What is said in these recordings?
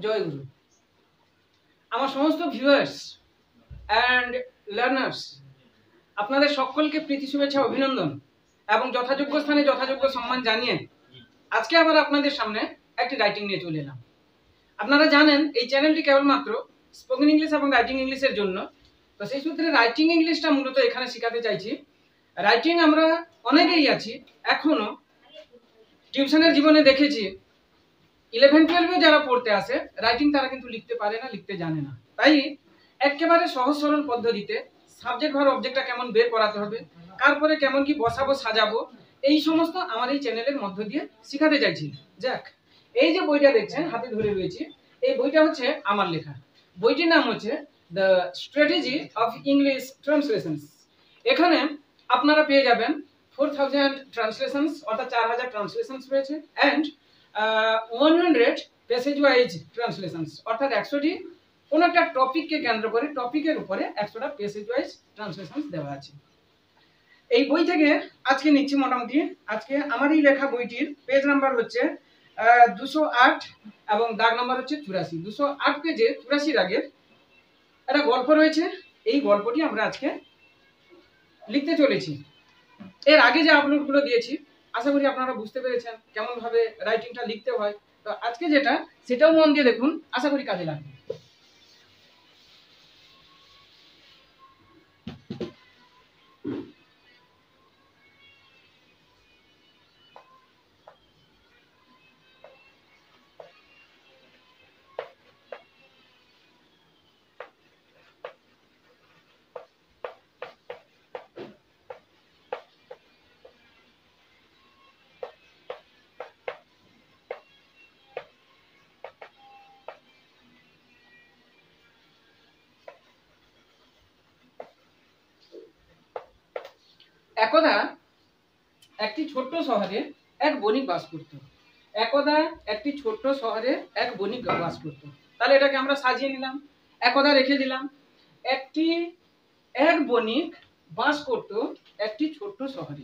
জয় গুরু। আমার সমস্ত viewers and learners, আপনাদের সকলকে প্রীতি শুভেচ্ছা অভিনন্দন এবং যথাযোগ্য স্থানে যথাযোগ্য সম্মান জানিয়ে আজকে আবার আপনাদের সামনে একটি রাইটিং নিয়ে চলে এলাম। আপনারা জানেন এই চ্যানেলটি কেবলমাত্র স্পোকেন ইংলিশ এবং রাইটিং ইংলিশের জন্য। তো সেই সূত্রে রাইটিং ইংলিশটা মূলত এখানে শেখাতে চাইছি। রাইটিং আমরা অনেকেই আছি, এখনো টিউশনের জীবনে দেখেছি 11-12 যারা পড়তে আসে রাইটিং তারা কিন্তু লিখতে পারে না, লিখতে জানে না। তাই একেবারে সহজ সরল পদ্ধতিতে সাবজেক্ট ভার অবজেক্টটা কেমন বের করাতে হবে, তারপরে কেমন কি বসাবো সাজাবো, এই সমস্ত আমার এই চ্যানেলের মধ্য দিয়ে শেখাতে চাইছি। যাক, এই যে বইটা দেখছেন হাতে ধরে রয়েছে, এই বইটা হচ্ছে আমার লেখা। বইটির নাম হচ্ছে the strategy of English translations. এখানে আপনারা পেয়ে যাবেন 4000 ট্রান্সলেশনস, অর্থাৎ 4000 ট্রান্সলেশনস রয়েছে, অ্যান্ড 100 প্যাসেজ ওয়াইজ ট্রান্সলেশনস, অর্থাৎ 100টি কোন একটা টপিককে কেন্দ্র করে টপিকের উপরে 100টা প্যাসেজ ওয়াইজ ট্রান্সলেশনস দেওয়া আছে। এই বই থেকে আজকে নিচ্ছি মোটামুটি। আজকে আমার এই লেখা বইটির পেজ নাম্বার হচ্ছে 208 এবং দাগ নাম্বার হচ্ছে 84। 208 পেজে 84 আগের একটা গল্প রয়েছে। এই গল্পটি আমরা আজকে লিখতে চলেছি। এর আগে যে আপলোডগুলো দিয়েছি আশা করি আপনারা বুঝতে পেরেছেন কেমন ভাবে রাইটিংটা লিখতে হয়। তো আজকে যেটা সেটাও মন দিয়ে দেখুন, আশা করি কাজে লাগবে। একদা একটি ছোট্ট শহরে এক বণিক বাস করত। একদা একটি ছোট্ট শহরে এক বণিক বাস করত। তাহলে এটাকে আমরা সাজিয়ে নিলাম, একদা রেখে দিলাম। এক বণিক বাস করত একটি ছোট্ট শহরে।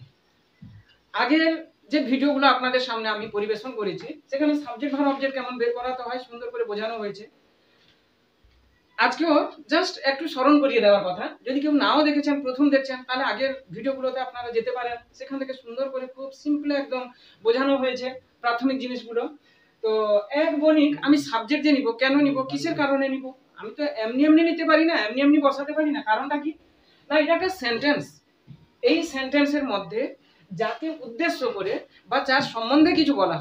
আগের যে ভিডিওগুলো আপনাদের সামনে আমি পরিবেশন করেছি সেখানে সাবজেক্ট ভার্ব অবজেক্ট কেমন বের করাতে হয় সুন্দর করে বোঝানো হয়েছে। আজকেও জাস্ট একটু স্মরণ করিয়ে দেওয়ার কথা। যদি কেউ নাও দেখেছেন, প্রথম দেখছেন, তাহলে আগের ভিডিওগুলোতে আপনারা যেতে পারেন, সেখান থেকে সুন্দর করে খুব সিম্পল একদম বোঝানো হয়েছে প্রাথমিক জিনিসগুলো। তো এক বণিক, আমি সাবজেক্ট যে নিব, কেন নিব, কিসের কারণে নিব, আমি তো এমনি এমনি নিতে পারি না, এমনি এমনি বসাতে পারি না। কারণটা কি না, এটা একটা সেন্টেন্স। এই সেন্টেন্সের মধ্যে যাকে উদ্দেশ্য করে বা যার সম্বন্ধে কিছু বলা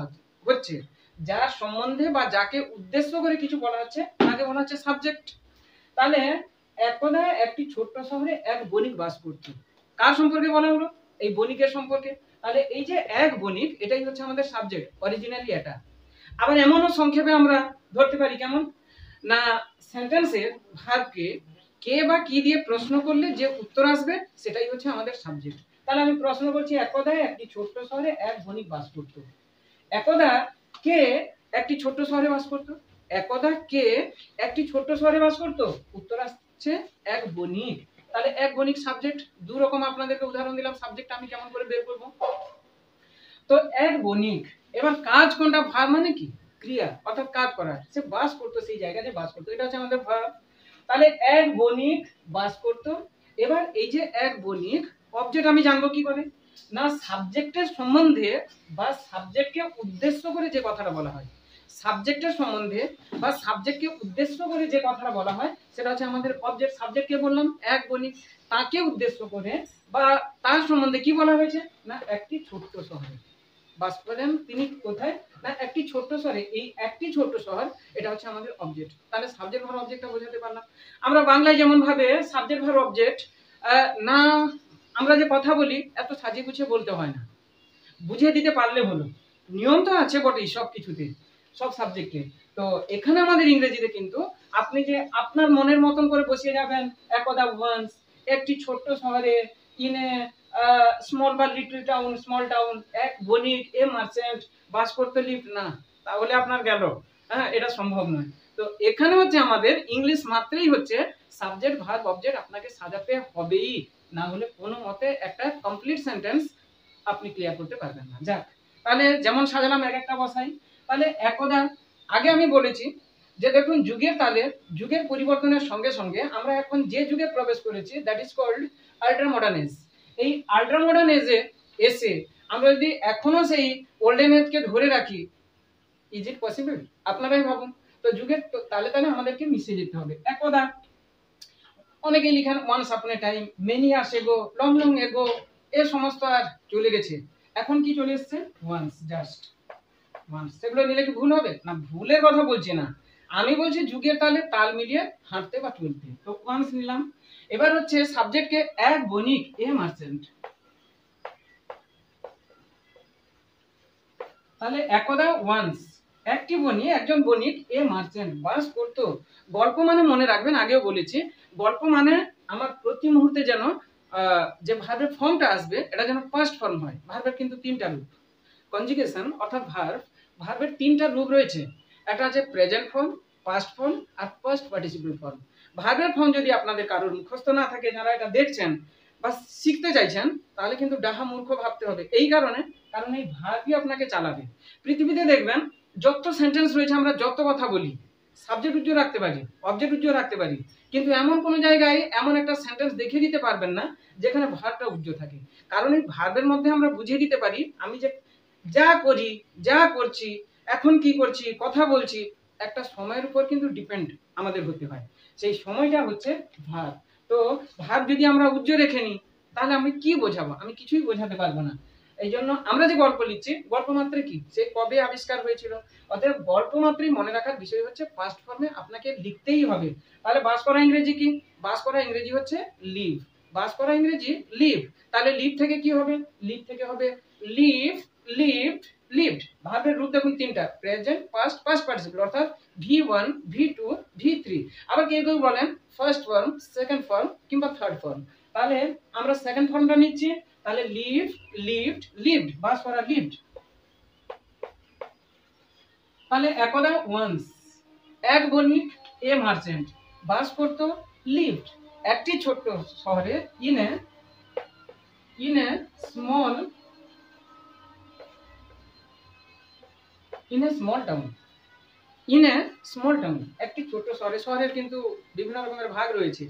হচ্ছে, যার সম্বন্ধে বা যাকে উদ্দেশ্য করে কিছু বলা হচ্ছে তাকে বলা হচ্ছে সাবজেক্ট। তাহলে একদা একটি ছোট্ট শহরে এক বণিক বাস করত। কার সম্পর্কে বলা হলো? এই বণিকের সম্পর্কে। তাহলে এই যে এক বণিক, এটাই হচ্ছে আমাদের সাবজেক্ট অরিজিনালি এটা। আবার এমনও সংক্ষেপে আমরা ধরতে পারি কেমন না, সেন্টেন্সের ভার্বকে কে বা কি দিয়ে প্রশ্ন করলে যে উত্তর আসবে সেটাই হচ্ছে আমাদের সাবজেক্ট। তাহলে আমি প্রশ্ন করছি, একদা একটি ছোট্ট শহরে এক বণিক বাস করত। একদা কে একটি ছোট্ট শহরে বাস করত? একদা কে একটি ছোট্ট শহরে বাস করত? উত্তর আসছে এক বণিক। তাহলে এক বণিক সাবজেক্ট। দু রকম আপনাদেরকে উদাহরণ দিলাম, সাবজেক্ট আমি কেমন করে বের করব। তো এক বণিক, এবার কাজ কোনটা? ভার্ব মানে কি? ক্রিয়া, অর্থাৎ কাজ করা। সে বাস করতো সেই জায়গাতে বাস করতো, এটা হচ্ছে আমাদের ভার্ব। তাহলে এক বণিক বাস করত। এবার এই যে এক বণিক, অবজেক্ট আমি জানবো কি করে না, সাবজেক্টের সম্বন্ধে বা সাবজেক্টকে উদ্দেশ্য করে যে কথাটা বলা হয়, সাবজেক্টের সম্বন্ধে বা সাবজেক্টকে উদ্দেশ্য করে যে কথাটা বলা হয় সেটা হচ্ছে আমাদের অবজেক্ট। সাবজেক্টকে বললাম এক বণিক, তাকে উদ্দেশ্য করে বা তার সম্বন্ধে কি বলা হয়েছে না, একটি ছোট্ট শহরে বাস করেন তিনি। কোথায় না, একটি ছোট্ট শহরে। এই একটি ছোট্ট শহর, এটা হচ্ছে আমাদের অবজেক্ট। তাহলে সাবজেক্ট ভার্ব অবজেক্টটা বোঝাতে পারলাম। আমরা বাংলায় যেমন ভাবে সাবজেক্ট ভার্ব অবজেক্ট না, আমরা যে কথা বলি এত সাজিয়ে গুছিয়ে বলতে হয় না, বুঝিয়ে দিতে পারলে হলো। নিয়ম তো আছে বটেই সব কিছুতে, সব সাবজেক্টে। তো এখানে আমাদের ইংরেজিতে কিন্তু আপনি যে আপনার মনের মতন করে বসিয়ে যাবেন, একদা ওয়ান্স একটি ছোট্ট শহরে, ইন এ স্মল বা লিটল টাউন, স্মল টাউন, এক বণিক এ মার্চেন্ট বাস করতে লিভ না, তাহলে আপনার গেল। হ্যাঁ, এটা সম্ভব নয়। তো এখানে হচ্ছে আমাদের ইংলিশ মাত্রেই হচ্ছে সাবজেক্ট ভার্ব অবজেক্ট আপনাকে সাজাতে হবেই, না হলে কোনো মতে একটা কমপ্লিট সেন্টেন্স আপনি ক্লিয়ার করতে পারবেন না। যাক, তাহলে যেমন সাজালাম এক একটা বসাই। তাহলে একদা, আগে আমি বলেছি যে দেখুন যুগের তালে যুগের পরিবর্তনের সঙ্গে সঙ্গে আমরা এখন যে যুগে প্রবেশ করেছি that is called ultra modern age. এই আল্ট্রা মডার্ন এজে এসে আমরা যদি এখনো সেই ওল্ডেন এজকে ধরে রাখি, ইজ ইট পসিবল? আপনারাই ভাবুন। তো যুগের তালে তালে আমাদেরকে মিশে যেতে হবে। একদা অনেকে লিখেন once upon a time, many years ago, long long ago, এ সমস্ত আর চলে গেছে। এখন কি চলে এসছে? Once, just once. সেগুলো নিলে কি ভুল হবে? না, ভুলের কথা বলছি না, আমি বলছি যুগের তালে তাল মিলিয়ে হাঁটতে বা চলতে। তো ওয়ান্স নিলাম। এবার হচ্ছে সাবজেক্টকে এক বণিক এ মার্চেন্ট। তাহলে একদা ওয়ান্স একটি বণিক, একজন বণিক এ মার্চেন্ট বাস করতো। গল্প মানে মনে রাখবেন, আগেও বলেছি, গল্প মানে আমার প্রতি মুহূর্তে যেন যে ভার্বের ফর্মটা আসবে এটা যেন পাস্ট ফর্ম হয়। ভার্বের কিন্তু তিনটা রূপ, কনজুগেশন অর্থাৎ ভার্বের তিনটা রূপ রয়েছে। একটা আছে প্রেজেন্ট ফর্ম, পাস্ট ফর্ম আর পাস্ট পার্টিসিপল ফর্ম। ভার্বের ফর্ম যদি আপনাদের কারোর মুখস্থ না থাকে, যারা এটা দেখছেন বা শিখতে চাইছেন, তাহলে কিন্তু ডাহা মূর্খ ভাবতে হবে। এই কারণ এই ভার্বই আপনাকে চালাবে। পৃথিবীতে দেখবেন যত সেন্টেন্স রয়েছে, আমরা যত কথা বলি, সাবজেক্ট উজ্জ্বল রাখতে পারি, অবজেক্ট উজ্জ্বল রাখতে পারি, কিন্তু এমন কোনো জায়গায় এমন একটা সেন্টেন্স দেখিয়ে দিতে পারবেন না যেখানে ভার্বটা উজ্জ্বল থাকে। কারণ এই ভার্বের মধ্যে আমরা বুঝিয়ে দিতে পারি আমি যে যা করি, যা করছি, এখন কি করছি, কথা বলছি, একটা সময়ের উপর কিন্তু ডিপেন্ড আমাদের হতে হয়। সেই সময়টা হচ্ছে ভার্ব। তো ভার্ব যদি আমরা উজ্জ্বল রেখে নিই, তাহলে আমি কি বোঝাবো? আমি কিছুই বোঝাতে পারবো না। এই জন্য আমরা যে গল্প লিখছি, গল্প মাত্রে কি, সে কবে আবিষ্কার হয়েছিল, অতএব গল্প মাত্রই মনে রাখার বিষয় হচ্ছে পাস্ট ফর্মে আপনাকে লিখতেই হবে। তাহলে বাস করা ইংরেজি কি? বাস করা ইংরেজি হচ্ছে লিভ। বাস করা ইংরেজি লিভ। তাহলে লিভ থেকে কি হবে? লিভ থেকে হবে লিভ, লিভড, লিভড। ভার্বের রূপ দেখুন তিনটা, প্রেজেন্ট, পাস্ট, পাস্ট পার্টিসিপল, অর্থাৎ V1, V2, V3। আবার কেউ কেউ বলেন ফার্স্ট ফর্ম, সেকেন্ড ফর্ম কিংবা থার্ড ফর্ম। তাহলে আমরা সেকেন্ড ফর্মটা নিচ্ছি, তাহলে লিভ, লিভড, লিভড, বাস করা লিভড। তাহলে একদা ওয়ান্স এক বণিক এ মার্চেন্ট বাস করতো, লিভড একটি ছোট্ট শহরে, in a small town, in a small town, একটি ছোট্ট শহরে। শহরের কিন্তু বিভিন্ন রকমের ভাগ রয়েছে।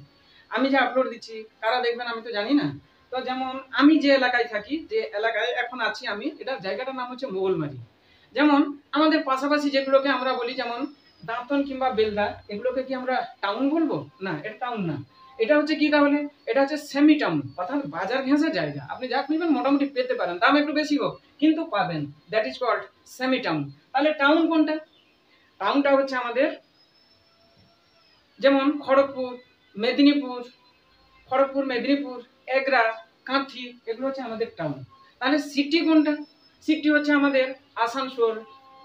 আমি যে আপলোড দিচ্ছি কারা দেখবেন আমি তো জানি না। তো যেমন আমি যে এলাকায় থাকি, যে এলাকায় এখন আছি আমি, এটার জায়গাটার নাম হচ্ছে মোগলমারি। যেমন আমাদের পাশাপাশি যেগুলোকে আমরা বলি, যেমন দাঁতন কিংবা বেলদা, এগুলোকে কি আমরা টাউন বলবো? না, এটা টাউন না। এটা হচ্ছে কি তাহলে? এটা হচ্ছে সেমি টাউন, অর্থাৎ বাজার ঘেঁষা জায়গা। আপনি যা খুঁজবেন মোটামুটি পেতে পারেন, দাম একটু বেশি হোক কিন্তু পাবেন। That is called semi town. তাহলে টাউন কোনটা? টাউনটা হচ্ছে আমাদের যেমন খড়গপুর, মেদিনীপুর, এগরা, কাঁথি, এগুলো হচ্ছে আমাদের টাউন। তাহলে সিটি কোনটা? সিটি হচ্ছে আমাদের আসানসোল,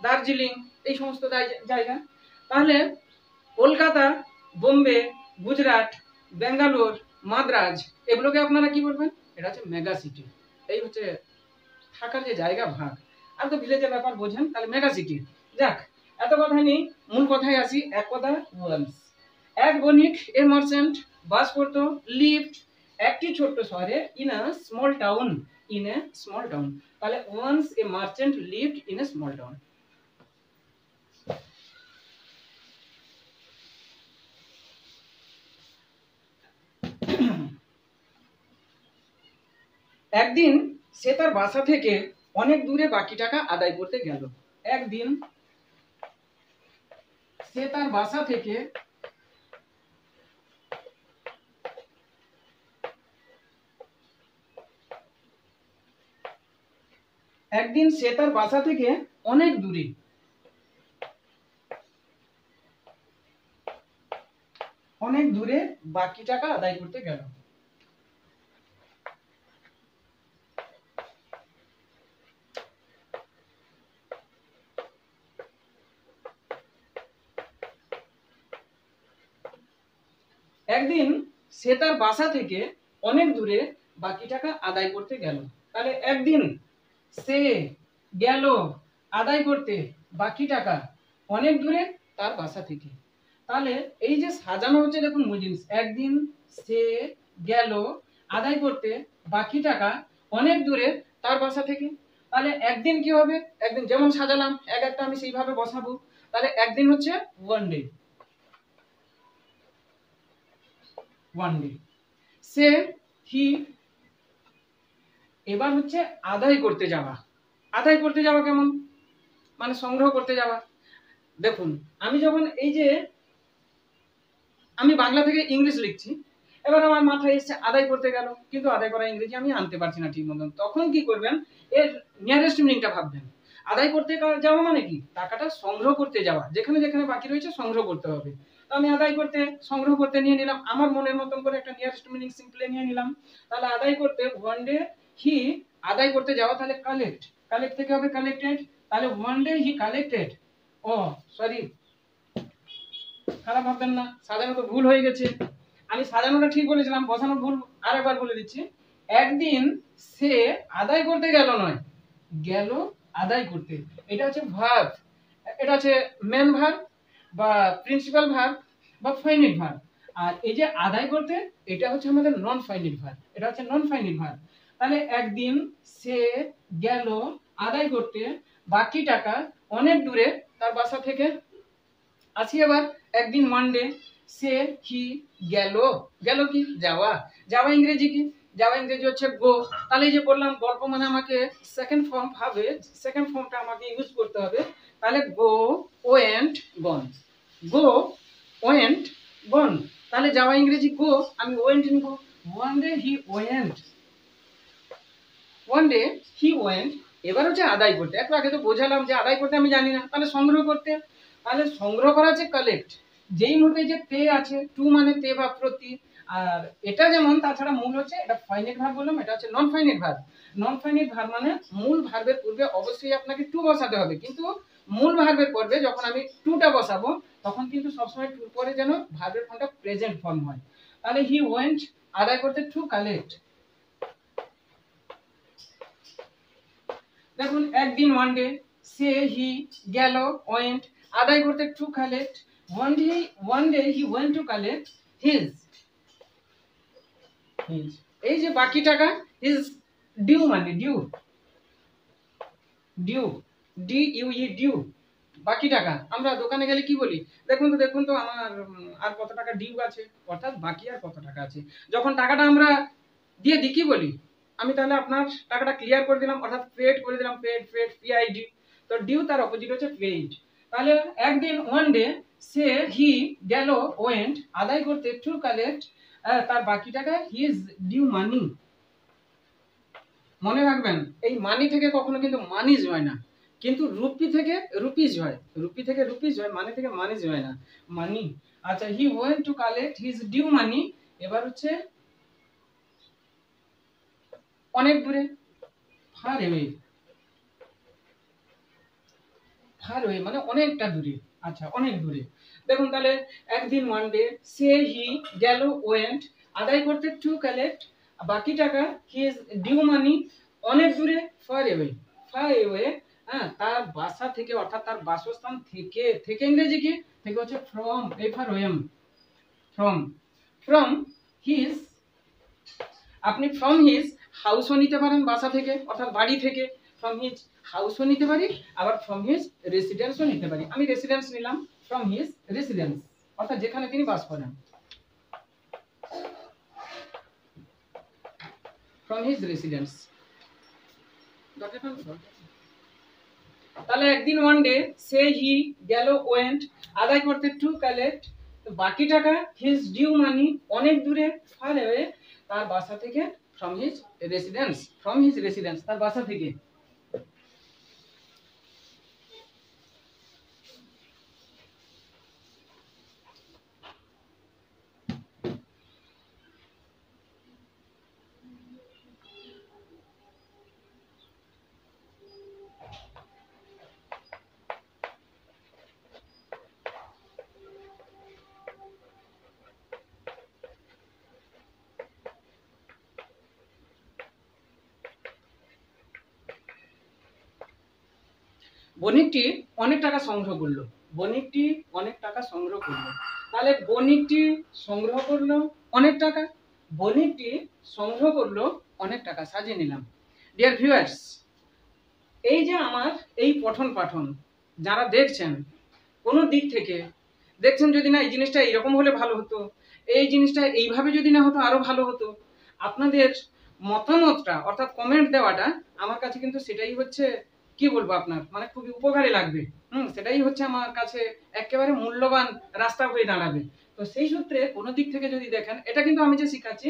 দার্জিলিং, এই সমস্ত জায়গা। তাহলে কলকাতা, বোম্বে, গুজরাট, বেঙ্গালোর, মাদ্রাজ, এগুলোকে আপনারা কি বলবেন? এটা হচ্ছে মেগা সিটি। এই হচ্ছে থাকার যে জায়গা ভাগ। আর তো ভিলেজের ব্যাপার বোঝেন, তাহলে মেগা সিটি। যাক, এত কথা নেই, মূল কথায় আসি। একদা ওয়ান্স এক বণিক এ মার্চেন্ট বাস করতো, লিভড একটি ছোট্ট শহরে, in a small town, in a small town. তাহলে once a merchant lived in a small town. একদিন সে তার বাসা থেকে অনেক দূরে বাকি টাকা আদায় করতে গেল। একদিন সে তার বাসা থেকে অনেক দূরে বাকি টাকা আদায় করতে গেল। একদিন সে তার বাসা থেকে অনেক দূরে বাকি টাকা আদায় করতে গেল। তাহলে একদিন সে গেল আদায় করতে বাকি টাকা অনেক দূরে তার বাসা থেকে। তাহলে এই যে সাজানো হচ্ছে দেখুন মূল জিনিস, একদিন সে গেল আদায় করতে বাকি টাকা অনেক দূরে তার বাসা থেকে। তাহলে একদিন কি হবে? একদিন যেমন সাজালাম এক একটা আমি সেইভাবে বসাবো। তাহলে একদিন হচ্ছে ওয়ান ডে, ওয়ান ডে। সে হি, এবার হচ্ছে আদায় করতে যাওয়া। আদায় করতে যাওয়া কেমন, মানে সংগ্রহ করতে যাওয়া। দেখুন আমি যখন এই যে আমি বাংলা থেকে ইংলিশ লিখছি, এবার আমার মাথায় এসছে আদায় করতে গেল, কিন্তু আদায় করা ইংরেজি আমি আনতে পারছি না ঠিক মতন। তখন কি করবেন, এর নিয়ারেস্ট মিনিংটা ভাববেন। আদায় করতে যাওয়া মানে কি, টাকাটা সংগ্রহ করতে যাওয়া, যেখানে যেখানে বাকি রয়েছে সংগ্রহ করতে হবে। তো আমি আদায় করতে, সংগ্রহ করতে নিয়ে নিলাম, আমার মনের মতন করে একটা নিয়ারেস্ট মিনিং সিম্পলি নিয়ে নিলাম। তাহলে আদায় করতে ওয়ান ডে হি, আদায় করতে যাওয়া, তাহলে কালেক্ট, কালেক্ট থেকে হবে কালেক্টেড। তাহলে one day he collected, oh sorry খারাপ ভাববেন না, সাজানো তো ভুল হয়ে গেছে। আমি সাজানোটা ঠিক বলেছিলাম, বসানো ভুল, আরেকবার বলে দিচ্ছি। একদিন সে আদায় করতে গেল, নয় গেল আদায় করতে। এটা হচ্ছে ভার্ব, এটা হচ্ছে মেন ভার্ব বা প্রিন্সিপাল ভার্ব বা ফাইনাইট ভার্ব। আর এই যে আদায় করতে, এটা হচ্ছে আমাদের নন ফাইনাইট ভার্ব, এটা হচ্ছে নন ফাইনাইট ভার্ব। তাহলে একদিন সে গেল আদায় করতে বাকি টাকা অনেক দূরে তার বাসা থেকে। আসি এবার একদিন মানডে, সে হি গেল, গেল কি যাওয়া, যাওয়া ইংরেজি কি, যাওয়া ইংরেজি হচ্ছে গো। তাহলে এই যে বললাম গল্প মানে আমাকে সেকেন্ড ফর্ম ভাবে, সেকেন্ড ফর্মটা আমাকে ইউজ করতে হবে। তাহলে গো ওয়েন্ট গন, গো ওয়েন্ট গন। তাহলে যাওয়া ইংরেজি গো, আমি ওয়েন্ট নিব। One day he went, one day he went. এবার হচ্ছে আদায় করতে, একটু আগে তো বোঝালাম যে আদায় করতে আমি জানি না, তাহলে সংগ্রহ করতে। তাহলে সংগ্রহ করা আছে কালেক্ট, যেই মুহূর্তে যে তে আছে, টু মানে তে বা প্রতি। আর এটা যেমন, তাছাড়া মূল হচ্ছে, এটা ফাইনাইট ভার্ব বললাম, এটা হচ্ছে non finite verb. Non finite verb মানে মূল ভার্বের পূর্বে অবশ্যই আপনাকে টু বসাতে হবে, কিন্তু মূল ভার্বের পূর্বে যখন আমি টুটা বসাবো, তখন কিন্তু সবসময় টুর পরে যেন ভার্বের ফর্মটা প্রেজেন্ট ফর্ম হয়। তাহলে হি ওয়েন্ট আদায় করতে টু কালেক্ট। দেখুন একদিন ওয়ান ডে, সে হি গেল ওয়েন্ট আদায় করতে to collect. One day he went to collect his, এই যে বাকি টাকা, হিজ ডিউ মানে due, due D U E due, বাকি টাকা। আমরা দোকানে গেলে কি বলি, দেখুন তো দেখুন তো আমার আর কত টাকা ডিউ আছে, অর্থাৎ বাকি আর কত টাকা আছে। যখন টাকাটা আমরা দিয়ে দিই কি বলি, আমি তাহলে আপনার টাকাটা ক্লিয়ার করে দিলাম, অর্থাৎ পেড করে দিলাম, পেড পেড পিআইডি। তো ডিউ তার অপোজিট হচ্ছে পেইড। তাহলে একদিন ওয়ান ডে সে হি গেল ওয়েন্ট আদায় করতে টু কালেক্ট তার বাকি টাকা হিজ ডিউ মানি। মনে রাখবেন এই মানি থেকে কখনো কিন্তু মানিজ হয় না, কিন্তু রুপি থেকে রুপিজ হয়, রুপি থেকে রুপিজ হয়, মানি থেকে মানিজ হয় না, মানি। আচ্ছা he went to collect his due money. এবার হচ্ছে অনেক দূরে, ফার অ্যাওয়ে, ফার অ্যাওয়ে মানে অনেকটা দূরে। আচ্ছা অনেক দূরে। দেখুন তাহলে একদিন ওয়ান ডে সে হি গেল ওয়েন্ট আদায় করতে টু কালেক্ট বাকি টাকা হিজ ডিউ মানি অনেক দূরে, ফার অ্যাওয়ে, ফার অ্যাওয়ে। হ্যাঁ তার বাসা থেকে, অর্থাৎ তার বাসস্থান থেকে, থেকে ইংরেজি কি, থেকে হচ্ছে from, FR OM, from, from his. আপনি ফ্রম হিজ হাউসও নিতে পারেন, বাসা থেকে অর্থাৎ বাড়ি থেকে, ফ্রম হিজ হাউসও নিতে পারি, আবার ফ্রম হিজ রেসিডেন্সও নিতে পারি। আমি রেসিডেন্স নিলাম, ফ্রম হিজ রেসিডেন্স অর্থাৎ যেখানে তিনি বাস করেন, ফ্রম হিজ রেসিডেন্স। তাহলে একদিন ওয়ান ডে সে হি গেল ওয়েন্ট আদায় করতে টু কালেক্ট বাকি টাকা হিজ ডিউ মানি অনেক দূরে, ফার অ্যাওয়ে তার বাসা থেকে, from his residence, from his residence তার বাসা থেকে। বণিকটি অনেক টাকা সংগ্রহ করলো, বণিকটি অনেক টাকা সংগ্রহ করলো। তাহলে বণিকটি সংগ্রহ করলো অনেক টাকা, বণিকটি সংগ্রহ করলো অনেক টাকা, সাজিয়ে নিলাম। ডিয়ার ভিউয়ার্স, এই যে আমার এই পঠন পাঠন যারা দেখছেন, কোনো দিক থেকে দেখছেন যদি না এই জিনিসটা এইরকম হলে ভালো হতো, এই জিনিসটা এইভাবে যদি না হতো আরো ভালো হতো, আপনাদের মতামতটা অর্থাৎ কমেন্ট দেওয়াটা আমার কাছে কিন্তু সেটাই হচ্ছে কি বলবো আপনার মানে খুবই উপকারে লাগবে। সেটাই হচ্ছে আমার কাছে একেবারে মূল্যবান রাস্তা হয়ে দাঁড়াবে। তো সেই সূত্রে কোনো দিক থেকে যদি দেখেন, এটা কিন্তু আমি যে শিখাচ্ছি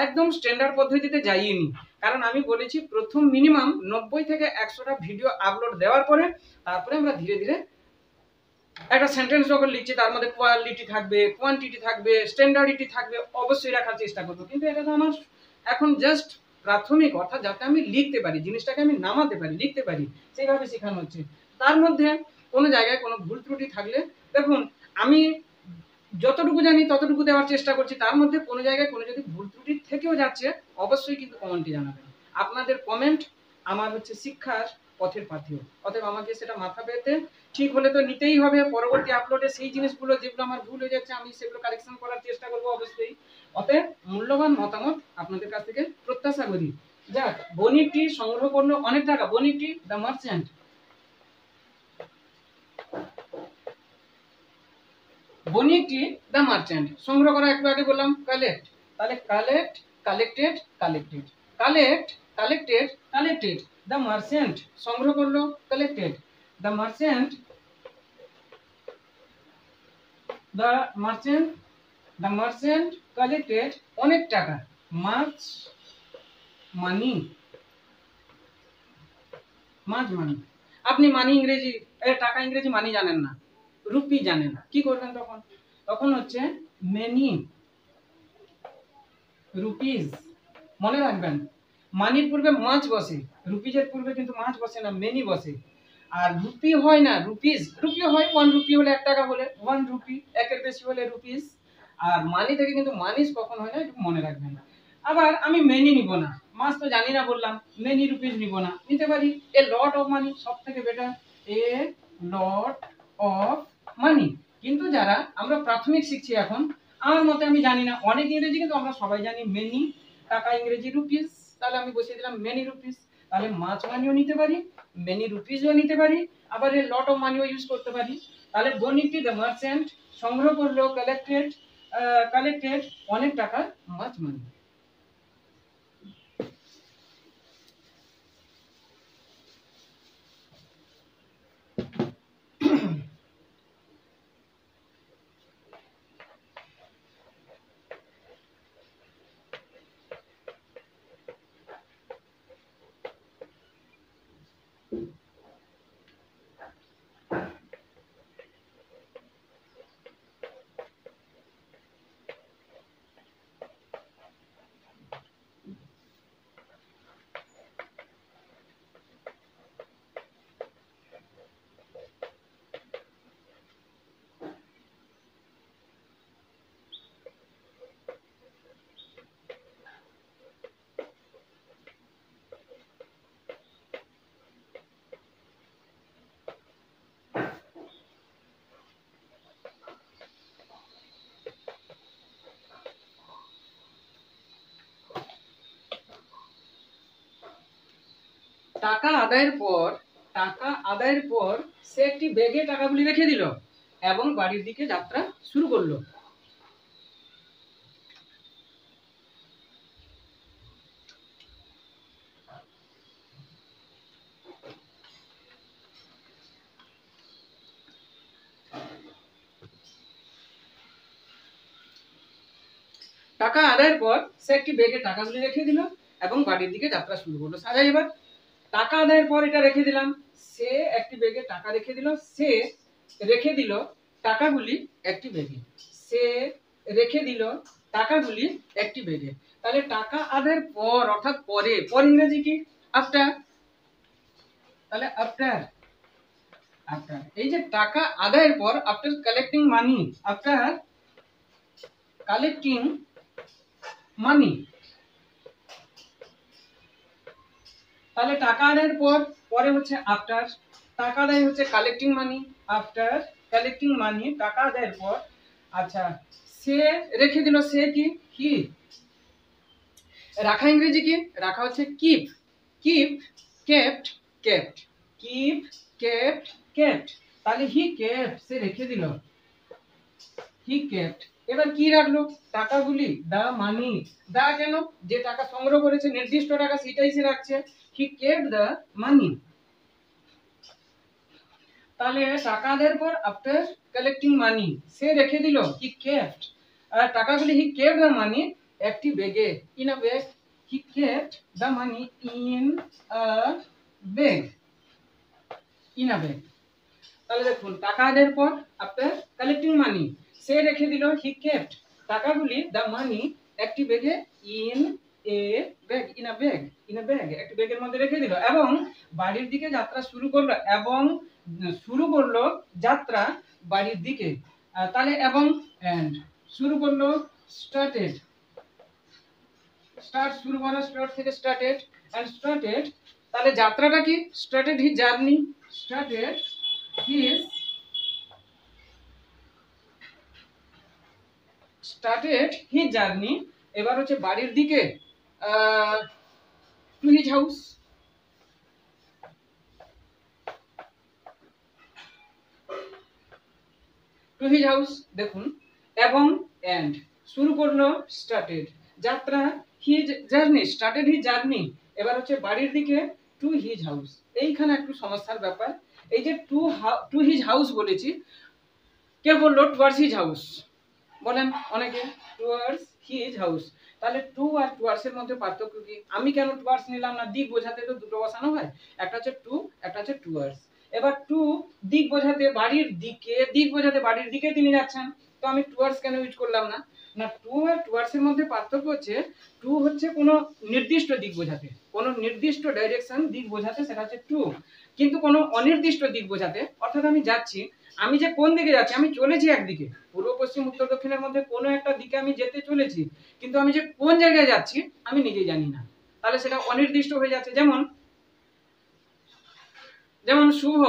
একদম স্ট্যান্ডার্ড পদ্ধতিতে যাইনি, কারণ আমি বলেছি প্রথম মিনিমাম 90 থেকে 100টা ভিডিও আপলোড দেওয়ার পরে তারপরে আমরা ধীরে ধীরে একটা সেন্টেন্স যখন লিখছি তার মধ্যে কোয়ালিটি থাকবে, কোয়ান্টিটি থাকবে, স্ট্যান্ডার্ডিটি থাকবে, অবশ্যই রাখার চেষ্টা করবো। কিন্তু এটা তো আমার এখন জাস্ট প্রাথমিক, অর্থাৎ যাতে আমি লিখতে পারি, জিনিসটাকে আমি নামাতে পারি, লিখতে পারি, সেইভাবে শেখানো হচ্ছে। তার মধ্যে কোনো জায়গায় কোনো ভুল ত্রুটি থাকলে দেখুন আমি যতটুকু জানি ততটুকু দেওয়ার চেষ্টা করছি, তার মধ্যে কোনো জায়গায় কোনো যদি ভুল ত্রুটি থেকেও যাচ্ছে অবশ্যই কিন্তু কমেন্টে জানাবেন। আপনাদের কমেন্ট আমার হচ্ছে শিক্ষার পথের পাথেয়, অতএব আমাকে সেটা মাথা পেতে ঠিক হলে তো নিতেই হবে। পরবর্তী আপলোডে সেই জিনিসগুলো যেগুলো আমার ভুল হয়ে যাচ্ছে আমি সেগুলো কারেকশন করার চেষ্টা করবো অবশ্যই। অতএব মূল্যবান মতামত আপনাদের কাছ থেকে প্রত্যাশা করি। যাক, বনিটি সংগ্রহ করলো অনেক টাকা, বনিটি দ্য মার্চেন্ট, বনিটি দ্য মার্চেন্ট সংগ্রহ করা একটু আগে বললাম কালেক্ট, তাহলে collect, collected, collected, collect, collected, collected, the merchant সংগ্রহ করলো, collected, the merchant, the merchant, the merchant collected অনেক টাকা, মাছ মানি, মাছ মানি। আপনি মানি ইংরেজি টাকা ইংরেজি মানি জানেন না, রুপি জানেন, কি করবেন তখন? তখন হচ্ছে মেনি রুপিস, মনে রাখবেন মানির পূর্বে মাছ বসে, রুপিজের পূর্বে কিন্তু মাছ বসে না, মেনি বসে। আর রুপি হয় না রুপিস, রুপি হয় 1 রুপি হলে 1 টাকা হলে 1 রুপি, একের বেশি হলে রুপিস। আর মানি থেকে কিন্তু মানিস কখন হয় না, একটু মনে রাখবেন। আবার আমি মেনি নিব না, মাছ তো জানি না বললাম, মেনি রুপিস নিব না, নিতে পারি এ লট অফ মানি, সব থেকে better A lot of money. কিন্তু যারা আমরা প্রাথমিক শিখছি এখন, আমার মতে আমি জানি না অনেক ইংরেজি, কিন্তু আমরা সবাই জানি মেনি টাকা ইংরেজি রুপিস, তাহলে আমি বসিয়ে দিলাম মেনি রুপিস। তাহলে মাছ মানিও নিতে পারি, মেনি রুপিসও নিতে পারি, আবার এই লট অফ মানিও ইউজ করতে পারি। তাহলে বনিটি দ্য মার্চেন্ট সংগ্রহ করলো, কালেক্টেড, কালেক্টেড অনেক টাকার মাছ মানি। টাকা আদায়ের পর, টাকা আদায়ের পর সে একটি ব্যাগে টাকাগুলি রেখে দিল এবং বাড়ির দিকে যাত্রা শুরু করলো। টাকা আদায়ের পর সে একটি ব্যাগে টাকাগুলি রেখে দিল এবং বাড়ির দিকে যাত্রা শুরু করলো। সাজাই এবার, টাকা আদায়ের পর এটা রেখে দিলাম, সে একটি ব্যাগে টাকা রেখে দিল, সে রেখে দিল টাকাগুলি একটি ব্যাগে, সে রেখে দিল টাকাগুলি একটি ব্যাগে। তাহলে টাকা আদায়ের পর অর্থাৎ পরে, পর ইংরেজি কি? আফটার। তাহলে আফটার, আফটার এই যে টাকা আদায়ের পর, আফটার কালেক্টিং মানি, আফটার কালেক্টিং মানি। তাহলে টাকা আদায়ের পর, পরে হচ্ছে আফটার, টাকা আদায় হচ্ছে কালেক্টিং মানি, আফটার কালেক্টিং মানি, টাকা আদায়ের পর। আচ্ছা, সে রেখে দিল, সে কি? কি রাখা ইংরেজি কি? রাখা হচ্ছে keep, keep, kept, kept, keep, kept, kept. তাহলে হি কেপ্ট, সে রেখে দিল, হি কেপ্ট। এবার কি রাখলো? টাকাগুলি, দা মানি। দা কেন? যে টাকা সংগ্রহ করেছে নির্দিষ্ট টাকা সেটাই সে রাখছে, হি কেপ্ট দা মানি। তাহলে টাকা দেওয়ার পর আফটার কালেক্টিং মানি সে রেখে দিল, হি kept. R টাকাগুলি he kept the money একটি ব্যাগে, in a bag, he kept the money in a bag, in a bag. তাহলে দেখুন টাকা দেওয়ার পর আফটার কালেক্টিং মানি সে রেখে দিল, হি কেপ্ট টাকাগুলি দা মানি একটি ব্যাগে, in a bag, in a bag, in a bag একটি ব্যাগের মধ্যে রেখে দিল এবং বাড়ির দিকে যাত্রা শুরু করলো, এবং শুরু করলো যাত্রা বাড়ির দিকে। তাহলে এবং এন্ড শুরু করলো, স্টার্টেড, স্টার্ট শুরু করা, স্টার্ট থেকে স্টার্টেড এন্ড স্টার্টেড। তাহলে যাত্রাটা কি? Started his journey, started his, started his journey. এবার হচ্ছে বাড়ির দিকে, two his house, two his house. দেখুন এবং এন্ড শুরু করলো, স্টার্টেড যাত্রা, his journey, started his journey. এবার হচ্ছে বাড়ির দিকে, টু হিজ হাউস। এইখানে একটু সমস্যার ব্যাপার, এই যে টু হিজ হাউস বলেছি, কে বললো টুয়ার্ডস হিজ হাউস? বলেন অনেকে, টুয়ার্ডস হিজ হাউস। তাহলে টু আর টুয়ার্ডস এর মধ্যে পার্থক্য কি? আমি কেন টুয়ার্ডস নিলাম না? দিক বোঝাতে তো দুটো বসানো হয়, একটা হচ্ছে টু, একটা হচ্ছে টুয়ার্ডস। এবার টু দিক বোঝাতে বাড়ির দিকে, দিক বোঝাতে বাড়ির দিকে তিনি যাচ্ছেন, তো আমি টুয়ার্ডস কেন ইউজ করলাম না? না, টু আর টুয়ার্ডস এর মধ্যে পার্থক্য হচ্ছে, টু হচ্ছে কোনো নির্দিষ্ট দিক বোঝাতে, কোনো নির্দিষ্ট ডাইরেকশন দিক বোঝাতে, সেটা হচ্ছে টু। কিন্তু কোনো অনির্দিষ্ট দিক বোঝাতে, অর্থাৎ আমি যাচ্ছি, আমি যে কোন দিকে যাচ্ছি, আমি চলেছি একদিকে, পূর্ব পশ্চিম উত্তর দক্ষিণের মধ্যে কোনো একটা দিকে আমি যেতে চলেছি, কিন্তু আমি যে কোন জায়গায় যাচ্ছি আমি নিজেই জানি না, তাহলে সেটা অনির্দিষ্ট হয়ে যাচ্ছে। যেমন যেমন Shubho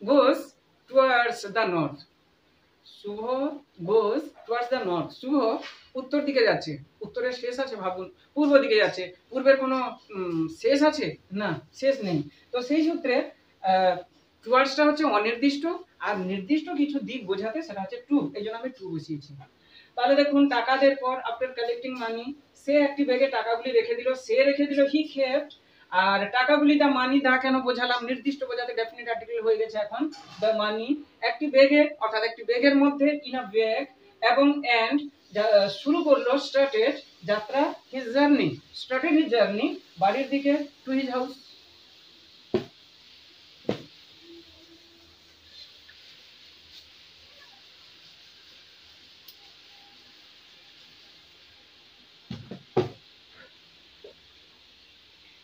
goes towards the north, Shubho goes towards the north, Shubho উত্তর দিকে যাচ্ছে, উত্তরের শেষ আছে ভাবুন, পূর্ব দিকে যাচ্ছে, পূর্বের কোনো শেষ আছে? না, শেষ নেই। তো সেই সূত্রে টুয়ার্ডসটা হচ্ছে অনির্দিষ্ট, আর নির্দিষ্ট কিছু দিক বোঝাতে সেটা হচ্ছে টু, এই জন্য আমি টু বসিয়েছি। তাহলে দেখুন টাকা দেওয়ার পর আফটার কালেক্টিং মানি সে একটি ব্যাগে টাকাগুলি রেখে দিল, সে রেখে দিল, হি কেপ্ট। আর টাকাগুলি দা মানি, দা কেন বোঝালাম? নির্দিষ্ট বোঝাতে ডেফিনিট আর্টিকেল হয়ে গেছে এখন, দা মানি একটি ব্যাগে, অর্থাৎ একটি ব্যাগের মধ্যে, ইন আ ব্যাগ এবং এন্ড শুরু করলো, স্টার্টেড যাত্রা, his journey, started his journey বাড়ির দিকে, টু হিজ হাউস।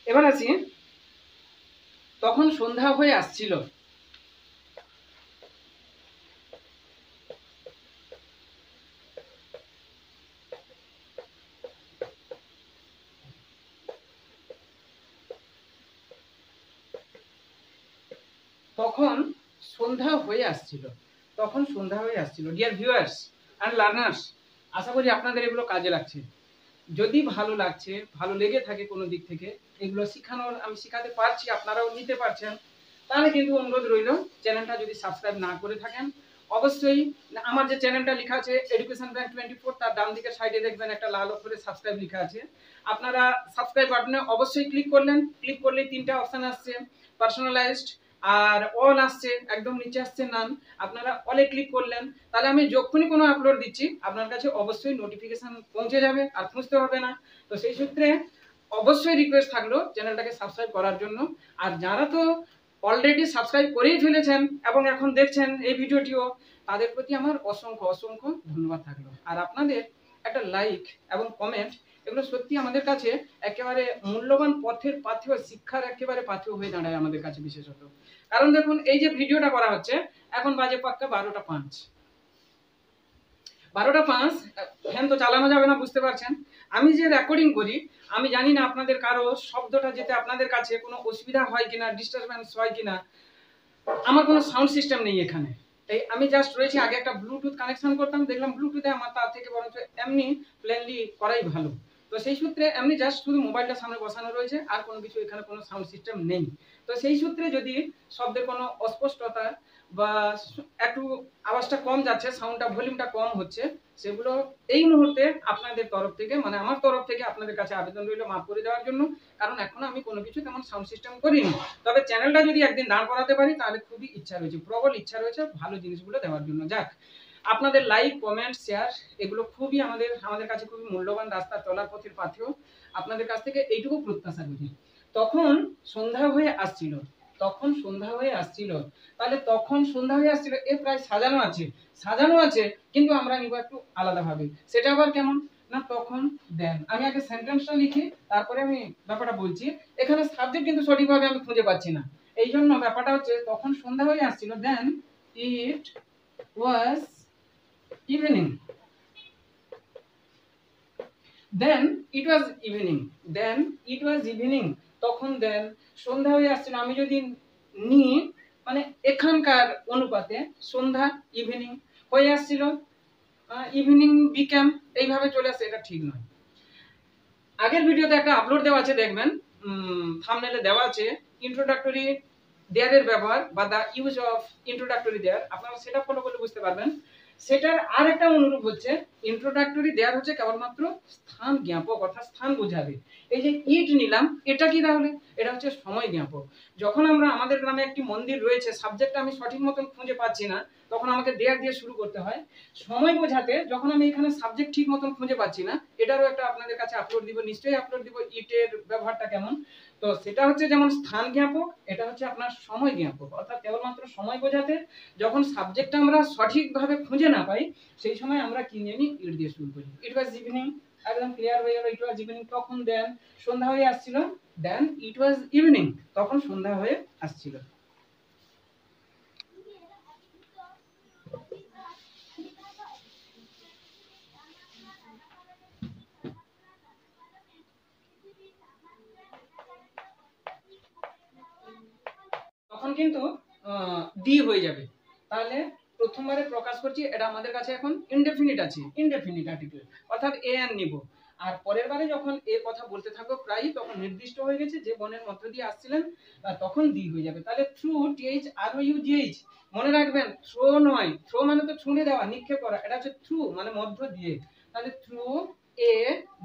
এবার আসি, তখন সন্ধ্যা হয়ে আসছিল, তখন সন্ধ্যা হয়ে আসছিল, তখন সন্ধ্যা হয়ে আসছিল। ডিয়ার ভিউয়ার্স অ্যান্ড লার্নার্স, আশা করি আপনাদের এগুলো কাজে লাগছে। যদি ভালো লাগছে, ভালো লেগে থাকে কোনো দিক থেকে, এগুলো শিখানোর, আমি শিখাতে পারছি, আপনারাও নিতে পারছেন, তাহলে কিন্তু অনুরোধ রইল, চ্যানেলটা যদি সাবস্ক্রাইব না করে থাকেন, অবশ্যই আমার যে চ্যানেলটা লেখা আছে এডুকেশন ব্যাংক 24, তার ডান দিকের সাইডে দেখবেন একটা লাল অক্ষরে সাবস্ক্রাইব লেখা আছে, আপনারা সাবস্ক্রাইব বাটনে অবশ্যই ক্লিক করলেন। ক্লিক করলেই তিনটা অপশন আসছে, পার্সোনালাইজড আর অল আসছে, একদম নিচে আসছে নাম, আপনারা অলে ক্লিক করলেন, তাহলে আমি যখনই কোনো আপলোড দিচ্ছি আপনার কাছে অবশ্যই নোটিফিকেশন পৌঁছে যাবে, আর খুঁজতে হবে না। তো সেই সূত্রে অবশ্যই রিকোয়েস্ট থাকলো চ্যানেলটাকে সাবস্ক্রাইব করার জন্য। আর যারা তো অলরেডি সাবস্ক্রাইব করেই ফেলেছেন এবং এখন দেখছেন এই ভিডিওটিও, তাদের প্রতি আমার অসংখ্য অসংখ্য ধন্যবাদ থাকলো। আর আপনাদের একটা লাইক এবং কমেন্ট, এগুলো সত্যি আমাদের কাছে একেবারে মূল্যবান পথের পাথেয়, শিক্ষার একেবারে পাথেয় হয়ে দাঁড়ায় আমাদের কাছে বিশেষত। কারণ দেখুন এই যে ভিডিওটা করা হচ্ছে, এখন বাজে পাক্কা 12টা 5, 12টা 5, ফ্যান তো চালানো যাবে না, বুঝতে পারছেন। আমি যে রেকর্ডিং করি, আমি জানি না আপনাদের কারো শব্দটা যেতে আপনাদের কাছে কোনো অসুবিধা হয় কিনা, ডিস্টারবেন্স হয় কিনা। আমার কোনো সাউন্ড সিস্টেম নেই এখানে, তাই আমি জাস্ট রয়েছি। আগে একটা ব্লুটুথ কানেকশন করতাম, দেখলাম ব্লুটুথে আমার তার থেকে বরঞ্চ এমনি প্লেনলি করাই ভালো। তো সেই সূত্রে এমনি জাস্ট শুধু মোবাইলটা সামনে বসানো রয়েছে, আর কোনো কিছু এখানে কোনো সাউন্ড সিস্টেম নেই। তো সেই সূত্রে যদি শব্দের কোনো অস্পষ্টতা বা একটু আওয়াজটা কম যাচ্ছে, সাউন্ডটা ভলিউমটা কম হচ্ছে, সেগুলো এই মুহূর্তে আপনাদের তরফ থেকে মানে আমার তরফ থেকে আপনাদের কাছে আবেদন রইল মাফ করে দেওয়ার জন্য। কারণ এখনো আমি কোনো কিছু তেমন সাউন্ড সিস্টেম করিনি। তবে চ্যানেলটা যদি একদিন দাঁড় করাতে পারি তাহলে খুবই ইচ্ছা রয়েছে, প্রবল ইচ্ছা রয়েছে ভালো জিনিসগুলো দেওয়ার জন্য। যাক, আপনাদের লাইক, কমেন্ট, শেয়ার এগুলো খুবই আমাদের কাছে খুবই মূল্যবান। রাস্তা চলার পথের পাথেও আপনাদের কাছ থেকে এইটুকু প্রত্যাশা করি। তখন সন্ধ্যা হয়ে আসছিল, তাহলে তখন সন্ধ্যা হয়ে আসছিল এ প্রায় সাজানো আছে, কিন্তু আমরা নিব একটু আলাদাভাবে। সেটা আবার কেমন না, তখন দেন। আমি আগে সেন্টেন্সটা লিখি, তারপরে আমি ব্যাপারটা বলছি। এখানে সাবজেক্ট কিন্তু সঠিকভাবে আমি খুঁজে পাচ্ছি না, এই জন্য ব্যাপারটা হচ্ছে তখন সন্ধ্যা হয়ে আসছিল। দেন ইট ওয়াজ ইভিনিং। তখন দেন সন্ধ্যা হয়ে আসছিল। আমি যদি নি মানে এখানকার অনুপাতে সন্ধ্যা ইভিনিং হয়ে আসছিল, ইভিনিং বিকেম এইভাবে চলে আসছে, এটা ঠিক নয়। আগের ভিডিওতে একটা আপলোড দেওয়া আছে, দেখবেন থাম্বনেলে দেওয়া আছে ইন্ট্রোডাক্টরি দেয়ারের ব্যবহার বা the use of introductory there. আপনারা সেটা ফলো করলে বুঝতে পারবেন। সেটার আর একটা অনুরূপ হচ্ছে ইন্ট্রোডাক্টরি দেয়ার হচ্ছে কেবলমাত্র স্থান জ্ঞাপক, অর্থাৎ স্থান বোঝাবে। এই যে ইট নিলাম, এটা কি তাহলে? এটা হচ্ছে সময় জ্ঞাপক। যখন আমাদের গ্রামে একটি মন্দির রয়েছে, সাবজেক্টটা আমি সঠিক মতন খুঁজে পাচ্ছি না, তখন আমাকে দেয়ার দিয়ে শুরু করতে হয় সময় বোঝাতে। যখন আমি এখানে সাবজেক্ট ঠিক মতন খুঁজে পাচ্ছি না, এটারও একটা আপনাদের কাছে আপলোড দিব, নিশ্চয়ই আপলোড দিব ইটের ব্যবহারটা কেমন। তো সেটা হচ্ছে যেমন স্থান জ্ঞাপক, এটা হচ্ছে আপনার সময় জ্ঞাপক, অর্থাৎ কেবলমাত্র সময় বোঝাতে। যখন সাবজেক্টটা আমরা সঠিকভাবে খুঁজে না পাই, সেই সময় আমরা কি নিয়ে নিই, ইট দিয়ে শুরু করি। ইট ওয়াজ ইভিনিং, একদম ক্লিয়ার হয়ে গেল। ইট ওয়াজ ইভিনিং, তখন দেন সন্ধ্যা হয়ে আসছিল। দেন ইট ওয়াজ ইভিনিং, তখন সন্ধ্যা হয়ে আসছিল। তখন কিন্তু ডি হয়ে যাবে। তাহলে প্রথমবারে প্রকাশ করছি, এটা আমাদের কাছে এখন ইনডেফিনিট আছে, ইনডেফিনিট আর্টিকেল, অর্থাৎ এ এন নিব। আর পরের বারে যখন এর কথা বলতে থাকবো প্রায়ই, তখন নির্দিষ্ট হয়ে গেছে যে বনের মধ্য দিয়ে আসছিলেন, তখন দি হয়ে যাবে। তাহলে through, TH R O U GH, মনে রাখবেন থ্রো নয়। থ্রো মানে তো ছুঁড়ে দেওয়া, নিক্ষেপ করা, এটা হচ্ছে থ্রু মানে মধ্য দিয়ে। তাহলে through a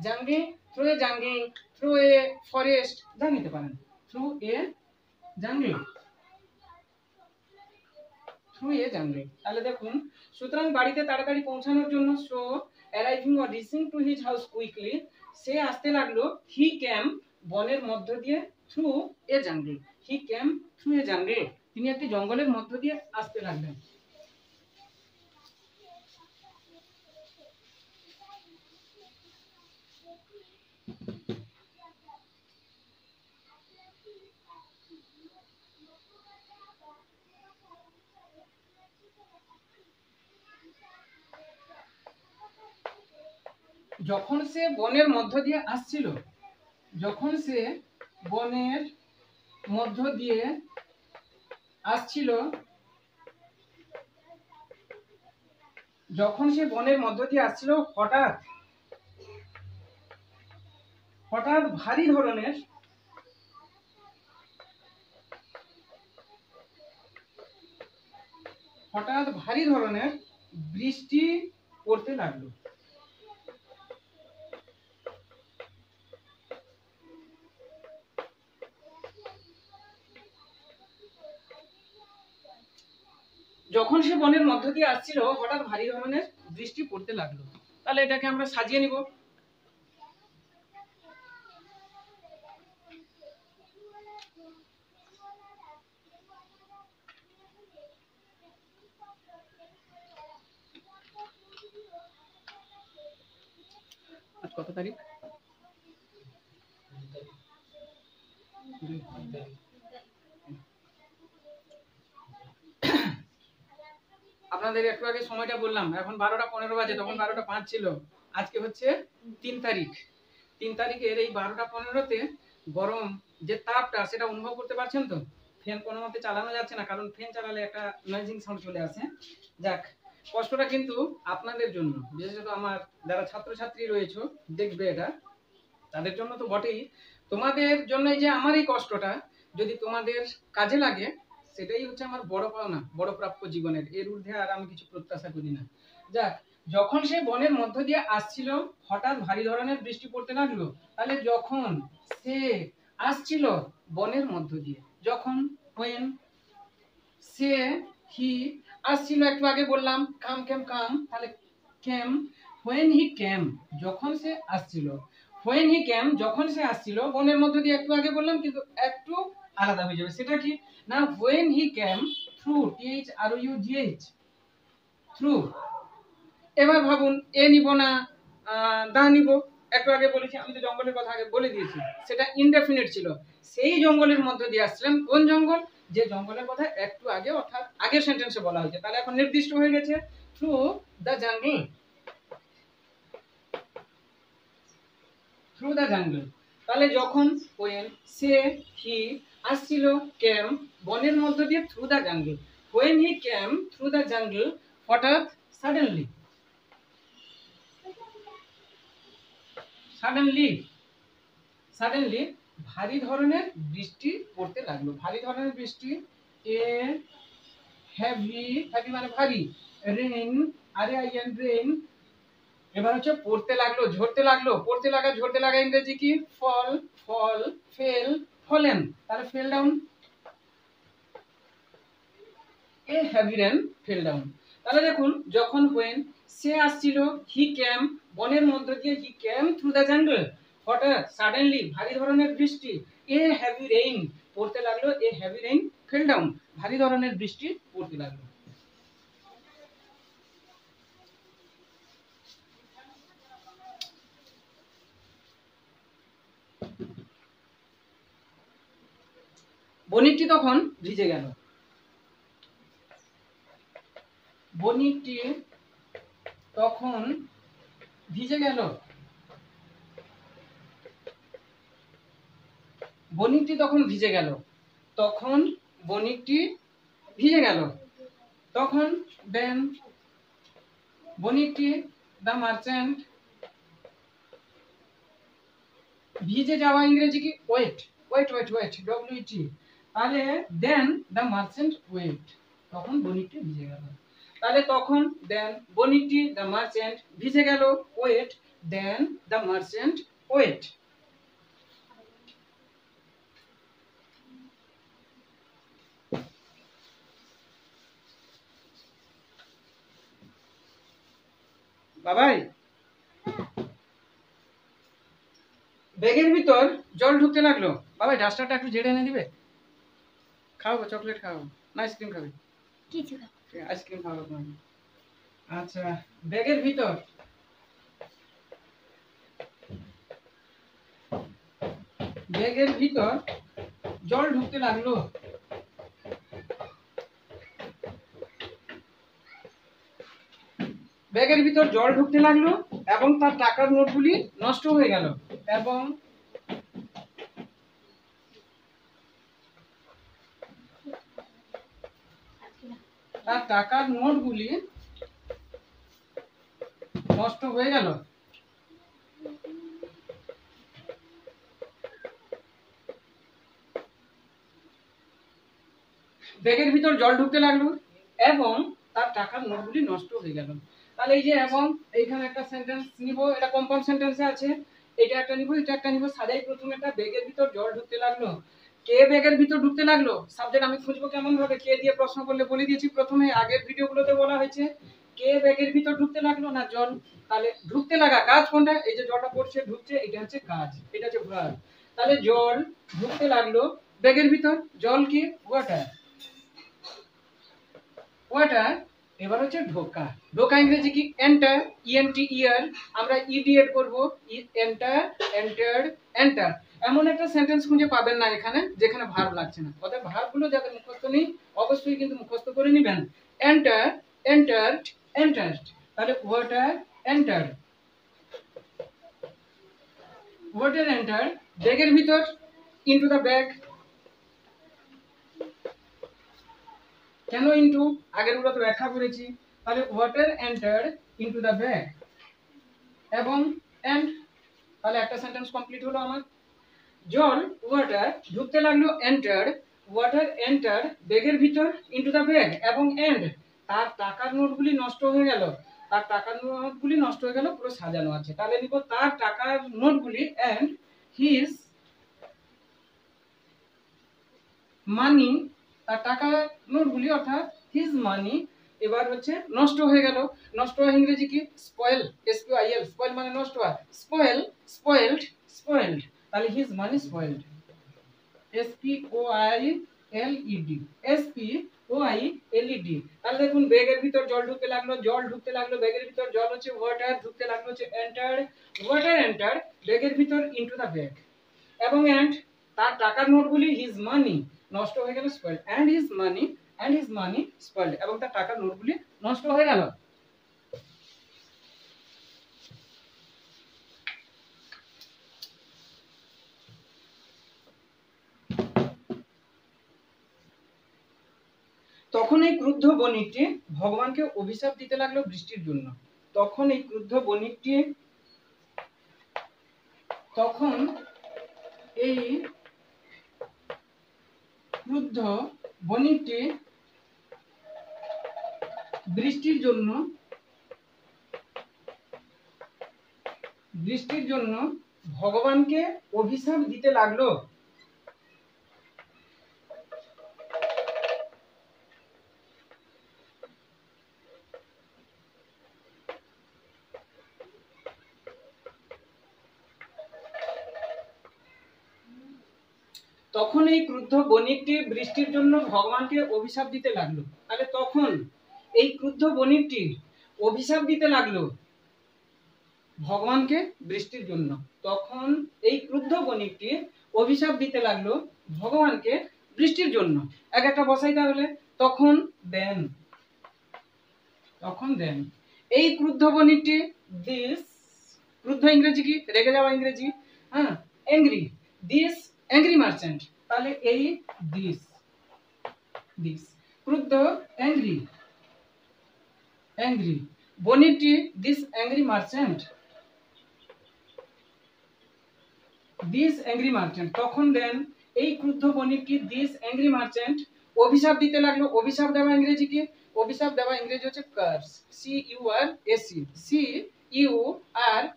jungle, through a jungle, through a forest, যা নিতে পারেন, থ্রু এ জাঙ্গিং, তাহলে দেখুন, সুতরাং বাড়িতে তাড়াতাড়ি পৌঁছানোর জন্য, so arriving or reaching to his house quickly, সে আসতে লাগলো। হি ক্যাম, বনের মধ্য দিয়ে, through a jungle, he came through a jungle, তিনি একটি জঙ্গলের মধ্য দিয়ে আসতে লাগলেন। যখন সে বনের মধ্য দিয়ে আসছিল, যখন সে বনের মধ্য দিয়ে আসছিল, যখন সে বনের মধ্য দিয়ে আসছিল, হঠাৎ ভারী ধরনের বৃষ্টি পড়তে লাগলো। যখন সে বনের মধ্য দিয়ে আসছিল, হঠাৎ ভারী ধরনের বৃষ্টি পড়তে লাগলো। তাহলে এটাকে আমরা সাজিয়ে নিব। আজ কত তারিখ? আপনাদের একটু আগে সময়টা বললাম, এখন 12টা 15 বাজে, তখন 12টা 5 ছিল। আজকে হচ্ছে 3 তারিখ। 3 তারিখের এই 12টা 15তে গরম যে তাপটা, সেটা অনুভব করতে পারছেন তো? ফ্যান কোনো মতে চালানো যাচ্ছে না, কারণ ফ্যান চালালে একটা নয়েজিং সাউন্ড চলে আসে। যাক, কষ্টটা কিন্তু আপনাদের জন্য, বিশেষত আমার যারা ছাত্রছাত্রী রয়েছে দেখবে, এটা তাদের জন্য তো বটেই। তোমাদের জন্য এই যে আমার এই কষ্টটা, যদি তোমাদের কাজে লাগে সেটাই হচ্ছে আমার বড় পাওনা, বড় প্রাপ্য জীবনের। এর ঊর্ধ্বে আর আমি কিছু প্রত্যাশা করি না। যাক, যখন সে বনের মধ্য দিয়ে আসছিল হঠাৎ ভারী ধরনের বৃষ্টি পড়তে লাগলো। তাহলে যখন সে আসছিল বনের মধ্য দিয়ে, যখন when সে হি আসছিল, একটু আগে বললাম কাম কেম কাম, তাহলে কেম when he came যখন সে আসছিল, when he came যখন সে আসছিল বনের মধ্য দিয়ে, একটু আগে বললাম কিন্তু একটু আলাদা হয়ে যাবে। সেটা কি না, when he came through THROUGH through। এবার ভাবুন এ নিব না দা নিব, একটু আগে বলেছি আমি তো জঙ্গলের কথা আগে বলে দিয়েছি, সেটা ইনডেফিনিট ছিল। সেই জঙ্গলের মধ্য দিয়ে আসছিলেন, কোন জঙ্গল, যে জঙ্গলের কথা একটু আগে অর্থাৎ আগের সেন্টেন্সে বলা হয়েছে। তাহলে এখন নির্দিষ্ট হয়ে গেছে through the jungle, through the jungle. তাহলে যখন when সে হি আসছিল কেম বনের মধ্য দিয়ে through the jungle, when he came through the jungle হঠাৎ suddenly সাডেনলি ভারী ধরনের বৃষ্টি পড়তে লাগলো। ভারী ধরনের বৃষ্টি, এ হেভি, হেভি মানে ভারী, রেইন RAIN রেইন। এবার হচ্ছে পড়তে লাগলো, ঝরতে লাগলো, পড়তে লাগা ঝরতে লাগা ইংরেজি কি ফল, ফল ফেল ফলেন, তাহলে fell down, a heavy rain fell down. তাহলে দেখুন যখন when সে আসছিল হি ক্যাম বনের মধ্য দিয়ে, হি ক্যাম থ্রু দ্য জাঙ্গল হঠাৎ সাডেনলি ভারী ধরনের বৃষ্টি, এ হেভি রেইন পড়তে লাগলো, a heavy rain fail down ভারী ধরনের বৃষ্টি পড়তে লাগলো। বণিকটি তখন ভিজে গেল, বণিকটি তখন ভিজে গেল, বণিকটি তখন ভিজে গেল, তখন বণিকটি ভিজে গেল, তখন দেন বণিকটি দ্য মার্চেন্ট, ভিজে যাওয়া ইংরেজি কি wet, wet wet wet WET, তাহলে দেন দ্য মার্চেন্ট ওয়েট, তখন বণিকটি ভিজে গেল। তাহলে তখন দেন বণিকটি দ্য মার্চেন্ট ভিজে গেল, wet then the merchant wet. বাবাই ব্যাগের ভিতর জল ঢুকতে লাগলো, বাবাই ডাস্টারটা একটু ঝেড়ে এনে দিবে, খাওয়াবো চকলেট খাওয়াবো না আইসক্রিম খাবে, কিছু আইসক্রিম খাওয়াবো তোমাকে। আচ্ছা, ব্যাগের ভিতর ব্যাগের ভিতর জল ঢুকতে লাগলো, ব্যাগের ভিতর জল ঢুকতে লাগলো এবং তার টাকার নোটগুলি নষ্ট হয়ে গেল, এবং তার টাকার নোটগুলি নষ্ট হয়ে গেল। ব্যাগের ভিতর জল ঢুকতে লাগলো এবং তার টাকার নোটগুলি নষ্ট হয়ে গেল। তাহলে এই যে এবং এইখানে একটা সেন্টেন্স নিব, এটা কম্পাউন্ড সেন্টেন্সে আছে, এটা একটা নিব, এটা একটা নিব। সাজাই প্রথমে একটা ব্যাগের ভিতর জল ঢুকতে লাগলো, কে ব্যাগের ভিতর ঢুকতে লাগলো, সাবজেক্ট আমি খুঁজবো কেমন ভাবে, কে দিয়ে প্রশ্ন করলে বলে দিয়েছি প্রথমে আগের ভিডিওগুলোতে বলা হয়েছে, কে ব্যাগের ভিতর ঢুকতে লাগলো না জল, তাহলে ঢুকতে লাগা কাজ কোনটা, এই যে জলটা পড়ছে ঢুকছে, এটা হচ্ছে কাজ, এটা হচ্ছে ভার্ব। তাহলে জল ঢুকতে লাগলো ব্যাগের ভিতর, জল কি ওয়াটার, ওয়াটার। এবার হচ্ছে ঢোকা, ঢোকা ইংরেজি কি এন্টার, ENT ইয়ার, আমরা ইডিয়েট করব, এন্টার এন্টার্ড এন্টার। এমন একটা সেন্টেন্স খুঁজে পাবেন না এখানে যেখানে ভার্ব লাগছে না, অর্থাৎ ভার্বগুলো যাদের মুখস্থ নেই অবশ্যই কিন্তু মুখস্থ করে নেবেন। এন্টার এন্টার্ড এন্টার্ড, তাহলে ওয়াটার এন্টার্ড, ওয়াটার এন্টার্ড ব্যাগের ভিতর, ইনটু দ্য ব্যাগ, কেন ইনটু, আগের গুলো তো ব্যাখ্যা করেছি। তাহলে water entered into the bag এবং এন্ড, তাহলে একটা সেন্টেন্স কমপ্লিট হলো আমার। জল ওয়াটার ঢুকতে লাগলো এন্টার, ওয়াটার এন্টার ব্যাগের ভিতর ইনটু দ্য ব্যাগ, এবং এন্ড তার টাকার নোটগুলি নষ্ট হয়ে গেল, তার টাকার নোটগুলি নষ্ট হয়ে গেল, পুরো সাজানো আছে, তাহলে লিখো তার টাকার নোটগুলি এন্ড হিজ মানি, তার টাকার নোটগুলি অর্থাৎ হিজ মানি এবার হচ্ছে নষ্ট হয়ে গেল। নষ্ট হওয়া ইংরেজি কি? স্পয়েল, SPOIL, স্পয়েল মানে নষ্ট হওয়া, স্পয়েল, স্পয়েলড, স্পয়েলড, তাহলে his money spoiled, SPOILED, SPOILED। তাহলে দেখুন ব্যাগের ভিতর জল ঢুকতে লাগলো, জল ঢুকতে লাগলো ব্যাগের ভিতর, জল হচ্ছে ওয়াটার, ঢুকতে লাগলো হচ্ছে এন্টার, ওয়াটার এন্টার ব্যাগের ভিতর ইনটু দ্য ব্যাগ, এবং এন্ড তার টাকার নোটগুলি হিজ মানি নষ্ট হয়ে গেল, spoiled, and his money spoiled, এবং তার টাকার নোটগুলি নষ্ট হয়ে গেল। তখন এই ক্রুদ্ধ বণিকটি ভগবানকে অভিশাপ দিতে লাগলো বৃষ্টির জন্য। তখন এই ক্রুদ্ধ বণিকটি বৃষ্টির জন্য ভগবানকে অভিশাপ দিতে লাগলো। তখন এই ক্রুদ্ধ বণিকটি বৃষ্টির জন্য ভগবানকে অভিশাপ দিতে লাগলো। তাহলে তখন এই ক্রুদ্ধ বণিকটি অভিশাপ দিতে লাগলো ভগবানকে বৃষ্টির জন্য। তখন এই ক্রুদ্ধ বণিকটি অভিশাপ দিতে লাগলো ভগবানকে বৃষ্টির জন্য। এক একটা বসাই তাহলে। তখন দেন, এই ক্রুদ্ধ বণিকটি, দিস, ক্রুদ্ধ ইংরেজি কি? রেগে যাওয়া ইংরেজি, হ্যাঁ, অ্যাংরি, দিস অ্যাংরি মার্চেন্ট, তাহলে এই দিস, ক্রুদ্ধ অ্যাংরি, বণিকটি দিস অ্যাংরি মার্চেন্ট, তখন দেন এই ক্রুদ্ধ বণিকটি দিস অ্যাংরি মার্চেন্ট অভিশাপ দিতে লাগলো। অভিশাপ দেওয়া ইংরেজি কি? অভিশাপ দেওয়া ইংরেজি হচ্ছে কার্স,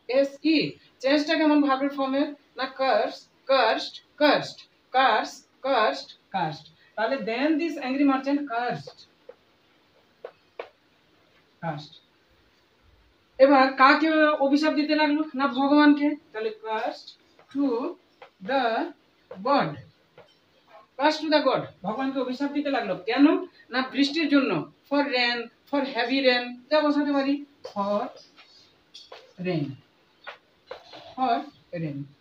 CURSE। চেঞ্জটা কেমন ভার্বের ফর্মের? না কার্স, কার্সড, কার্সড, তাহলে দেন দিস অ্যাংরি মার্চেন্ট কার্সড। এবার কাকে অভিশাপ দিতে লাগলো? না ভগবানকে, তাহলে কার্সড টু দ্য গড, ভগবানকে অভিশাপ দিতে লাগলো। কেন? না বৃষ্টির জন্য, for rain, for heavy rain, যা বসাতে পারি, ফর রেন।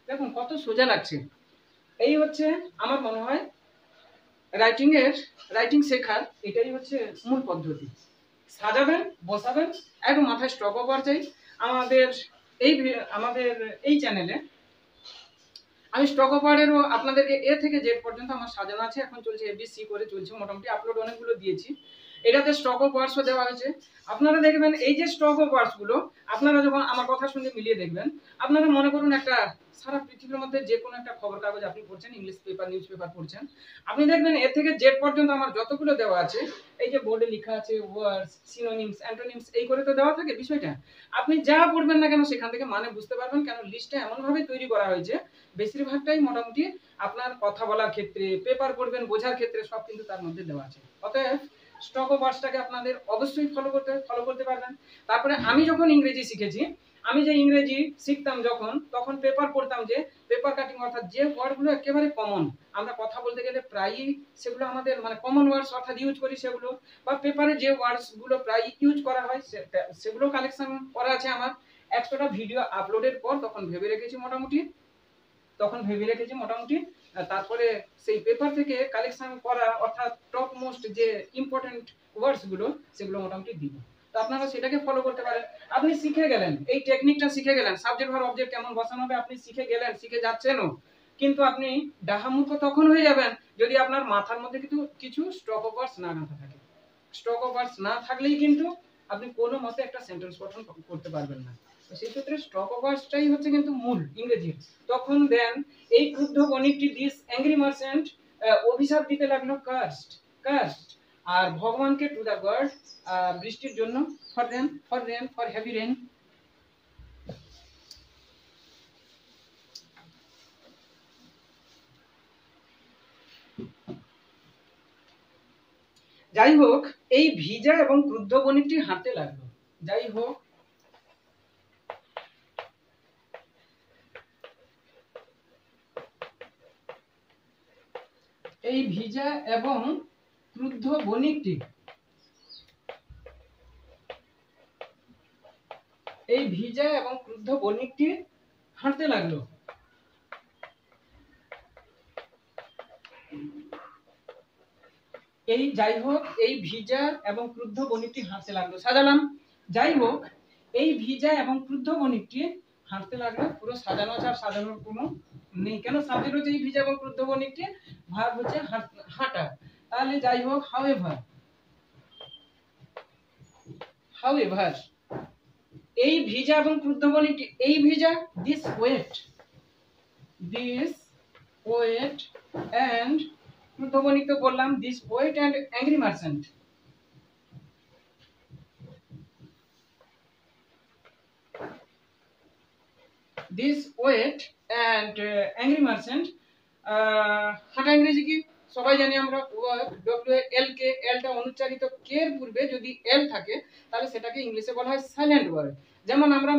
দেখুন কত সোজা লাগছে। এই হচ্ছে আমার মনে হয় রাইটিং শেখার এটাই হচ্ছে মূল পদ্ধতি। সাজাবেন, বসাবেন, একদম মাথায় স্টক ওভার চাই। আমাদের এই চ্যানেলে আমি স্টক ওভারেরও আপনাদেরকে এ থেকে জেড পর্যন্ত আমার সাজানো আছে। এখন চলছে ABC করে চলছে, মোটামুটি আপলোড অনেকগুলো দিয়েছি। এটাতে স্টক অফ ওয়ার্ডসও দেওয়া হয়েছে। আপনারা দেখবেন এই যে স্টক অফ ওয়ার্ডসগুলো আপনারা যখন আমার কথার সঙ্গে মিলিয়ে দেখবেন, আপনারা মনে করুন একটা সারা পৃথিবীর মধ্যে যে কোনো একটা খবর কাগজ আপনি পড়ছেন, ইংলিশ পেপার, নিউজ পেপার পড়ছেন, আপনি দেখবেন এ থেকে জেড পর্যন্ত আমার যতগুলো দেওয়া আছে, এই যে বোর্ডে লেখা আছে ওয়ার্ডস, সিনোনিমস, অ্যান্টোনিমস, এই করে তো দেওয়া থাকে বিষয়টা। আপনি যা পড়বেন না কেন সেখান থেকে মানে বুঝতে পারবেন, কেন লিস্টটা এমনভাবে তৈরি করা হয়েছে বেশিরভাগটাই মোটামুটি আপনার কথা বলার ক্ষেত্রে, পেপার পড়বেন বোঝার ক্ষেত্রে সব কিন্তু তার মধ্যে দেওয়া আছে। অতএব স্টক অফ ওয়ার্ডসটাকে আপনাদের অবশ্যই ফলো করতে পারবেন। তারপরে আমি যখন ইংরেজি শিখেছি, আমি যে ইংরেজি শিখতাম যখন, তখন পেপার পড়তাম, যে পেপার কাটিং, অর্থাৎ যে ওয়ার্ডগুলো একেবারে কমন, আমরা কথা বলতে গেলে প্রায়ই সেগুলো আমাদের মানে কমন ওয়ার্ডস অর্থাৎ ইউজ করি সেগুলো, বা পেপারে যে ওয়ার্ডসগুলো প্রায় ইউজ করা হয় সেগুলো কালেকশন করা আছে আমার। 100টা ভিডিও আপলোডের পর তখন ভেবে রেখেছি মোটামুটি তারপরে সেই পেপার থেকে কালেকশন করা অর্থাৎ টপ মোস্ট যে ইম্পর্টেন্ট ওয়ার্ডসগুলো সেগুলো মোটামুটি দিব। তো আপনারা সেটাকে ফলো করতে পারেন। আপনি শিখে গেলেন, এই টেকনিকটা শিখে গেলেন, সাবজেক্ট ভার্ব অবজেক্ট কেমন বসানো হবে আপনি শিখে গেলেন, শিখে যাচ্ছেনও, কিন্তু আপনি ডাহামূর্খ তখন হয়ে যাবেন যদি আপনার মাথার মধ্যে কিছু স্টক অফ ওয়ার্ডস না থাকে। স্টক অফ ওয়ার্ডস না থাকলেই কিন্তু আপনি কোনো মতে একটা সেন্টেন্স গঠন করতে পারবেন না। তো সেই ক্ষেত্রে স্টপ ওভার্সটাই হচ্ছে কিন্তু মূল ইংরেজির। তখন দেন এই ক্রুদ্ধ বণিকটি দিস অ্যাংরি মার্চেন্ট অভিশাপ দিতে লাগলো কার্সড কার্সড, আর ভগবানকে টু দ্য গড বৃষ্টির জন্য, for rain for heavy rain. যাই হোক এই ভিজা এবং ক্রুদ্ধ বণিকটি হাঁটতে লাগলো। যাই হোক এই ভিজা এবং ক্রুদ্ধ বণিকটি হাঁটতে লাগলো। যাই হোক এই ভিজা এবং ক্রুদ্ধ বণিকটি হাঁটতে লাগলো, সাজালাম। যাই হোক এই ভিজা এবং ক্রুদ্ধ বণিকটি হাঁটতে লাগলো, পুরো সাজানো আছে, আর সাজানোর কোনো নেই, কেন সাবজেক্ট হচ্ছে এই ভিজা এবং ক্রুদ্ধ বণিকটি, ভার্ব হচ্ছে হাঁটা। তাহলে যাই হোক হাউএভার এই ভিজা এবং ক্রুদ্ধ বণিকটি, এই ভিজা দিস ওয়েট অ্যান্ড ক্রুদ্ধ বণিক তো বললাম, this wet and angry merchant. This wet and angry merchant, হাঁটা ইংরেজি কি সবাই জানি আমরা, WALK, এলটা অনুচ্চারিত কে এর পূর্বে যদি এল থাকে তাহলে সেটাকে ইংলিশে বলা হয় সাইলেন্ট ওয়ার্ড। যেমন আমরা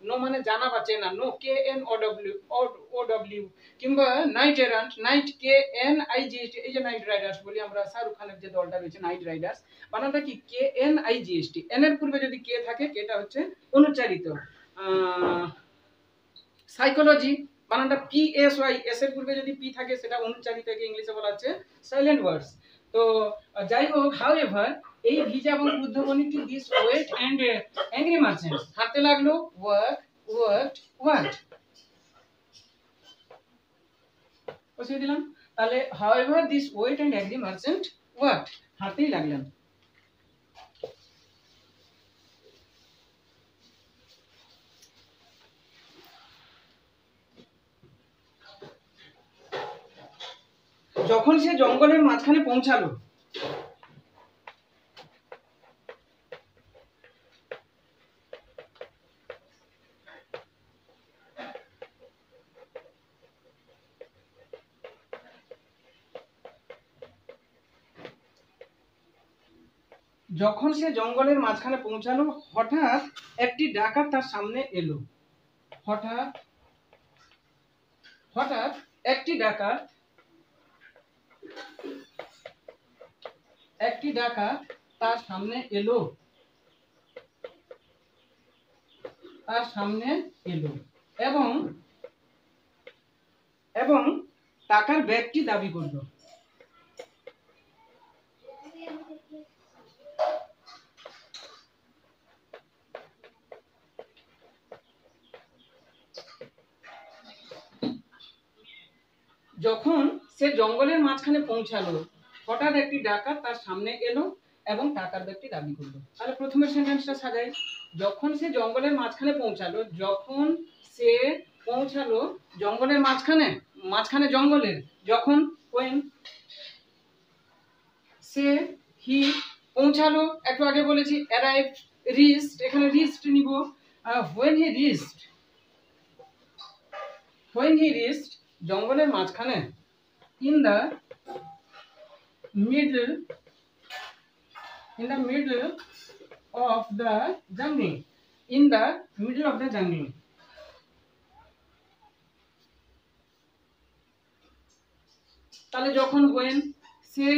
নো মানে জানা বা চেনা, নো KNOW, কিংবা নাইট এরান্ট, নাইট KNIGHT, এই যে নাইট রাইডার্স বলি আমরা, শাহরুখ খানের যে দলটা রয়েছে নাইট রাইডার্স, বানানটা কি KNIGHT, এন এর পূর্বে যদি কে থাকে কেটা হচ্ছে অনুচ্চারিত। সাইকোলজি বানানটা PSY, এস এর পূর্বে যদি পি থাকে সেটা অনুচ্চারিত, ইংলিশে বলা হচ্ছে সাইলেন্ট ওয়ার্ডস। তো যাই হোক হাউএভার এই ভিজা এবং ক্রুদ্ধ বণিকটি this wet and angry merchant হাঁটতে লাগলো, ওয়ার্কড বসিয়ে দিলাম। তাহলে however this wet and angry merchant walked, হাঁটতেই লাগলেন। যখন সে জঙ্গলের মাঝখানে পৌঁছালো, হঠাৎ একটি ডাকাত তার সামনে এলো। হঠাৎ একটি ডাকাত তার সামনে এলো এবং টাকার ব্যাগটি দাবি করলো। যখন সে জঙ্গলের মাঝখানে পৌঁছালো, হঠাৎ একটি ডাকাত তার সামনে এলো এবং টাকার ব্যাগটি দাবি করলো। তাহলে প্রথমের সেন্টেন্সটা সাজাই। যখন সে জঙ্গলের মাঝখানে পৌঁছালো, জঙ্গলের মাঝখানে জঙ্গলের, যখন when হি পৌঁছালো, একটু আগে বলেছি arrived, reached, এখানে reached নিব। when he reached জঙ্গলের মাঝখানে, in the middle of the jungle, তাহলে যখন when he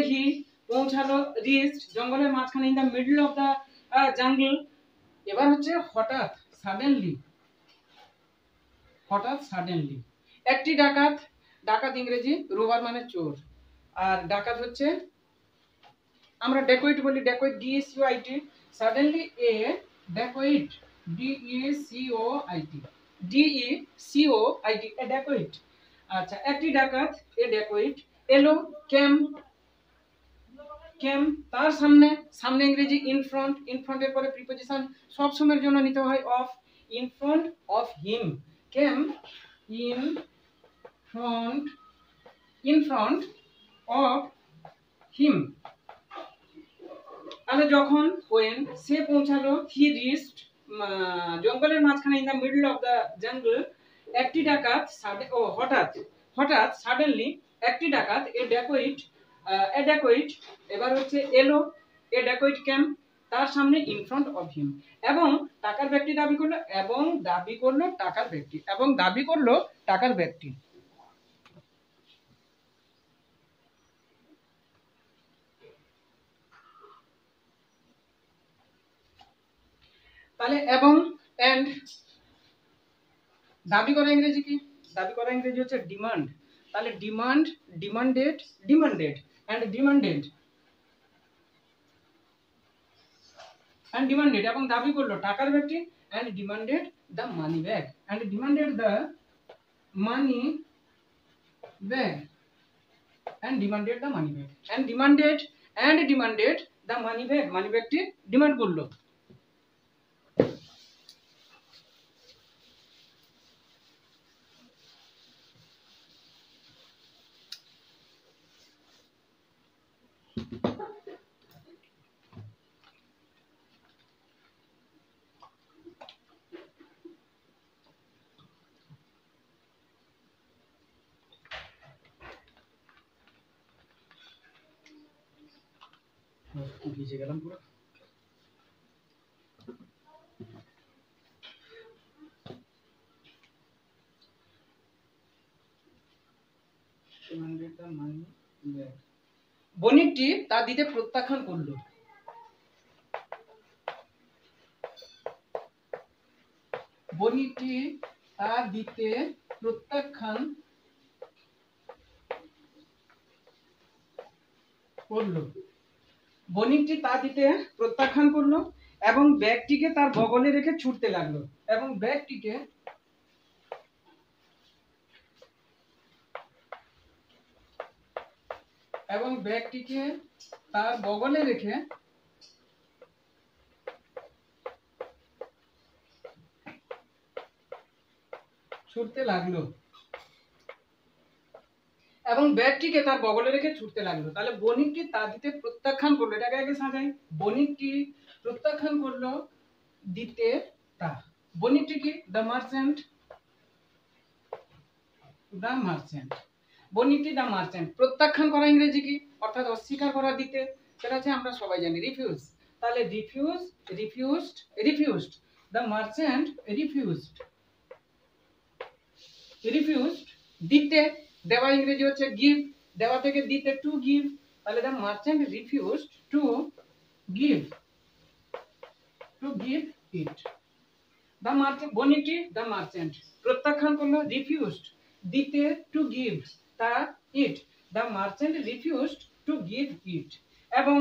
পৌঁছালো, reached জঙ্গলের মাঝখানে, in the middle of the jungle, এবার হচ্ছে হঠাৎ সাডেনলি। একটি ডাকাত ইংরেজি রোবার মানে চোর, আর ডাকাত হচ্ছে আমরা ডেকোইট বলি, ডেকোইট DECOIT, সাডেনলি এ ডেকোইট DECOIT এ ডেকোইট। আচ্ছা একটি ডাকাত এ ডেকোইট এলো, কেম তার সামনে ইন ফ্রন্ট এর পরে প্রিপজিশন সব সময়ের জন্য নিতে হয় of, in front of him, came in front of him, তাহলে যখন when সে পৌঁছালো, he reached জঙ্গলের মাঝখানে, in the middle of the jungle, একটি ডাকাত হঠাৎ suddenly একটি ডাকাত a dacoit এবার হচ্ছে এলো, a dacoit came তার সামনে in front of him, এবং টাকার ব্যক্তি দাবি করলো টাকার ব্যক্তি। তাহলে এবং এন্ড দাবি করা ইংরেজি কি? দাবি করা ইংরেজি হচ্ছে ডিমান্ড। তাহলে ডিমান্ডেড এবং দাবি করলো টাকার ব্যক্তি, and demanded the money back and demanded the money back মানি ব্যাগটি ডিমান্ড করলো। ভিজে গেলাম পুরো। বণিকটি তা দিতে প্রত্যাখ্যান করলো। বণিকটি তা দিতে প্রত্যাখ্যান করলো এবং ব্যাগটিকে তার বগলে রেখে ছুটতে লাগলো, তাহলে বণিকটি তা দিতে প্রত্যাখ্যান করলো, এটাকে আগে সাজাই। বণিকটি প্রত্যাখ্যান করলো দিতে তা। বণিকটি কি? The merchant. বণিকটি দ্য মার্চেন্ট। প্রত্যাখ্যান করা ইংরেজি কি? অর্থাৎ অস্বীকার করা দিতে, সেটা হচ্ছে আমরা সবাই জানি রিফিউজ। তাহলে রিফিউজড। The merchant refused. দিতে, দেওয়া ইংরেজি হচ্ছে গিভ। দেওয়া থেকে দিতে টু গিভ। তাহলে the merchant refused to give it. The merchant, বণিকটি দ্য মার্চেন্ট প্রত্যাখ্যান করলো রিফিউজড দিতে টু গিভ তা it. The merchant refused to give it. এবং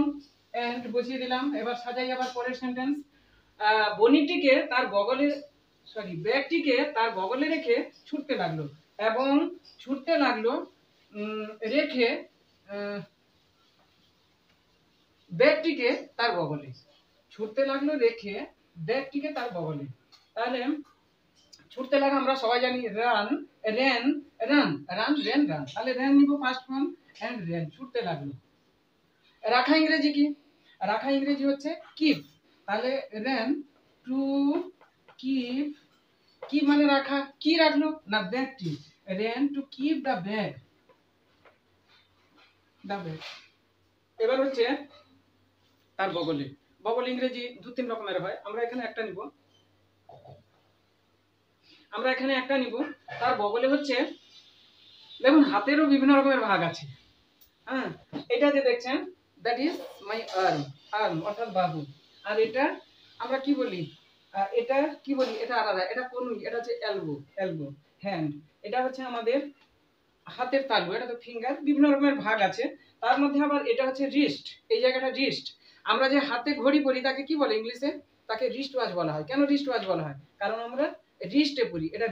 এন্ড বসিয়ে দিলাম। এবার সাজাই আবার পরের সেন্টেন্স। বণিকটিকে তার বগলে ব্যাগটিকে তার বগলে রেখে ছুটতে লাগলো এবং ছুটতে লাগলো রেখে ব্যাগটিকে তার বগলে। তাহলে ছুটতে লাগা আমরা সবাই জানি রান। তাহলে র্যান নিব ফার্স্ট ফর্ম, এন্ড র্যান। ছুটতে লাগলো। রাখা ইংরেজি কি? রাখা ইংরেজি হচ্ছে কিপ। তাহলে র্যান টু কিপ। কি মানে রাখা? কি রাখলো না ব্যাগটি। Ran to keep the bag. এবার হচ্ছে তার বগলে। বগল ইংরেজি দু তিন রকমের হয়, আমরা এখানে একটা নিব। তার বগলে হচ্ছে, দেখুন হাতেরও বিভিন্ন রকমের ভাগ আছে। হ্যাঁ, এটা যে দেখছেন দ্যাট ইজ মাই আর্ম অর্থাৎ বাহু। আর এটা আমরা কি বলি? এটা আলাদা, এটা কনুই, এটা হচ্ছে এলবো। হ্যান্ড, এটা হচ্ছে আমাদের হাতের তালু, এটা তো ফিঙ্গার। বিভিন্ন রকমের ভাগ আছে। তার মধ্যে আবার এটা হচ্ছে রিস্ট। এই জায়গাটা রিস্ট। আমরা যে হাতে ঘড়ি পরি তাকে কি বলে ইংলিশে? তাকে রিস্ট ওয়াচ বলা হয়। কেন রিস্ট ওয়াচ বলা হয়? কারণ আমরা রিস্টে পরি। এটা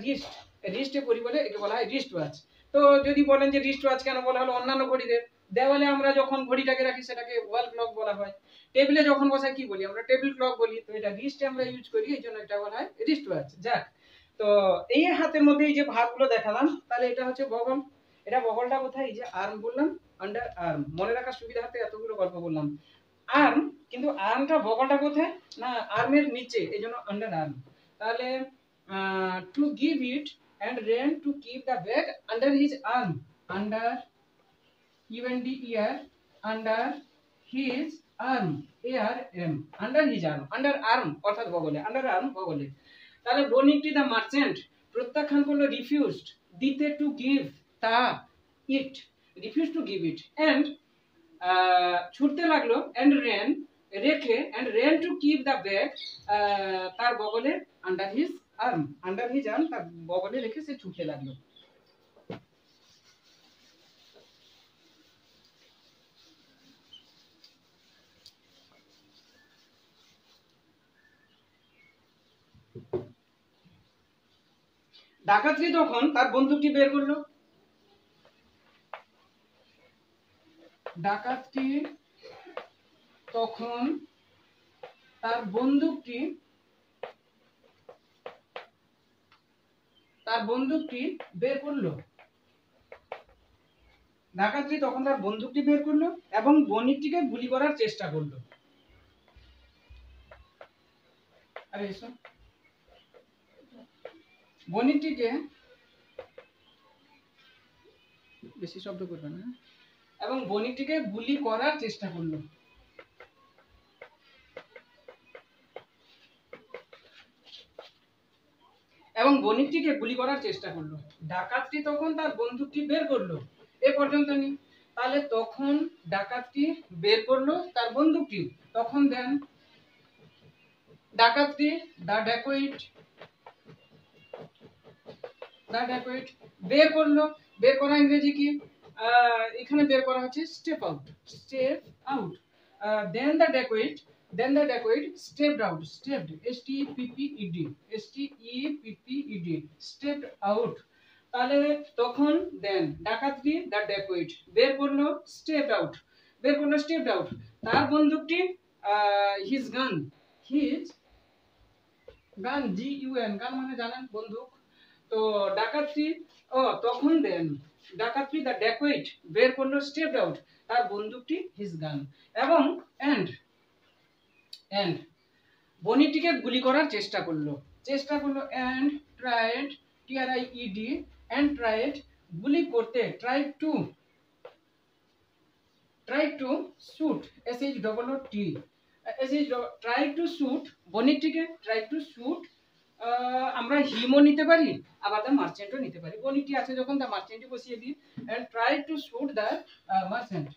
রিস্টে পরি বলে একে বলা হয় রিস্ট ওয়াচ। তো যদি বলেন যে রিস্ট ওয়াচ কেন বলা হলো অন্যান্য ঘড়িদের, দেওয়ালে আমরা যখন ঘড়িটাকে রাখি সেটাকে ওয়াল ক্লক বলা হয়। টেবিলে যখন বসাই কি বলি আমরা? টেবিল ক্লক বলি। তো এটা রিস্টে আমরা ইউজ করি, এই জন্য এটা বলা হয় রিস্ট ওয়াচ। যাক, তো এই হাতের মধ্যে এই যে ভাগগুলো দেখালাম, তাহলে এটা হচ্ছে বগল। এটা বগলটা কোথায়? এই যে আর্ম বললাম, আন্ডার আর্ম। মনে রাখার সুবিধার্থে এতগুলো গল্প বললাম। আর্ম, কিন্তু আর্মটা বগলটা কোথায়? না, আর্মের নিচে, এই জন্য আন্ডার আর্ম। তাহলে two give it and ran to keep the bag under his arm, under UNDER, under his arm, ARM, under his arm, under arm অর্থাৎ বগলে, under arm বগলে। তাহলে বণিকটি দ্য মার্চেন্ট প্রত্যাখ্যান করলো, রিফিউজড দিতে, টু গিভ তা, it refuse to give it, and ছুটতে লাগলো, এন্ড রেন রেখে, and ran to keep the bag তার বগলে, under his arm, under his arm তার বগলে রেখে সে ছুটতে লাগলো। ডাকাতটি তখন তার বন্দুকটি বের করলো। ডাকাতটি তখন তার বন্দুকটি বের করলো। ডাকাতটি তখন তার বন্দুকটি বের করলো এবং বণিকটিকে গুলি করার চেষ্টা করলো। আরে এসো, বণিকটিকে, বেশি শব্দ করবে না, এবং বণিকটিকে গুলি করার চেষ্টা করলো। এবং বণিকটিকে গুলি করার চেষ্টা করলো। ডাকাতটি তখন তার বন্দুকটি বের করলো। এ পর্যন্ত নি। তাহলে তখন ডাকাতটি বের করলো তার বন্দুকটি, তখন দেন ডাকাতটি দা ড্যাকোইট বের করলো। বের করা ইংরেজি কি? এখানে বের করা হচ্ছে step out, step out. Then the dacoit stepped out, stepped, STEPPED, stepped out। তাহলে তখন দেন ডাকাতটি দ্য ড্যাকোইট বের করলো, stepped out, তার বন্দুকটি, his gun, গান, GUN, গান মানে জানেন বন্দুক। তো ডাকাতটি তখন দেন ডাকাতটি দ্য ড্যাকোইট বের করলো, স্টেপড আউট, তার বন্দুকটি, হিজ গান, এবং এন্ড বণিকটিকে গুলি করার চেষ্টা করলো। And tried, TRIED, and tried গুলি করতে, try to shoot, SHOOT, try to shoot বণিকটিকে, ট্রাই টু শুট। আমরা হিমও নিতে পারি, আবার দ্য মার্চেন্টও নিতে পারি। বণিকটি আছে যখন দ্য মার্চেন্টই বসিয়ে দিই, and try to shoot the merchant,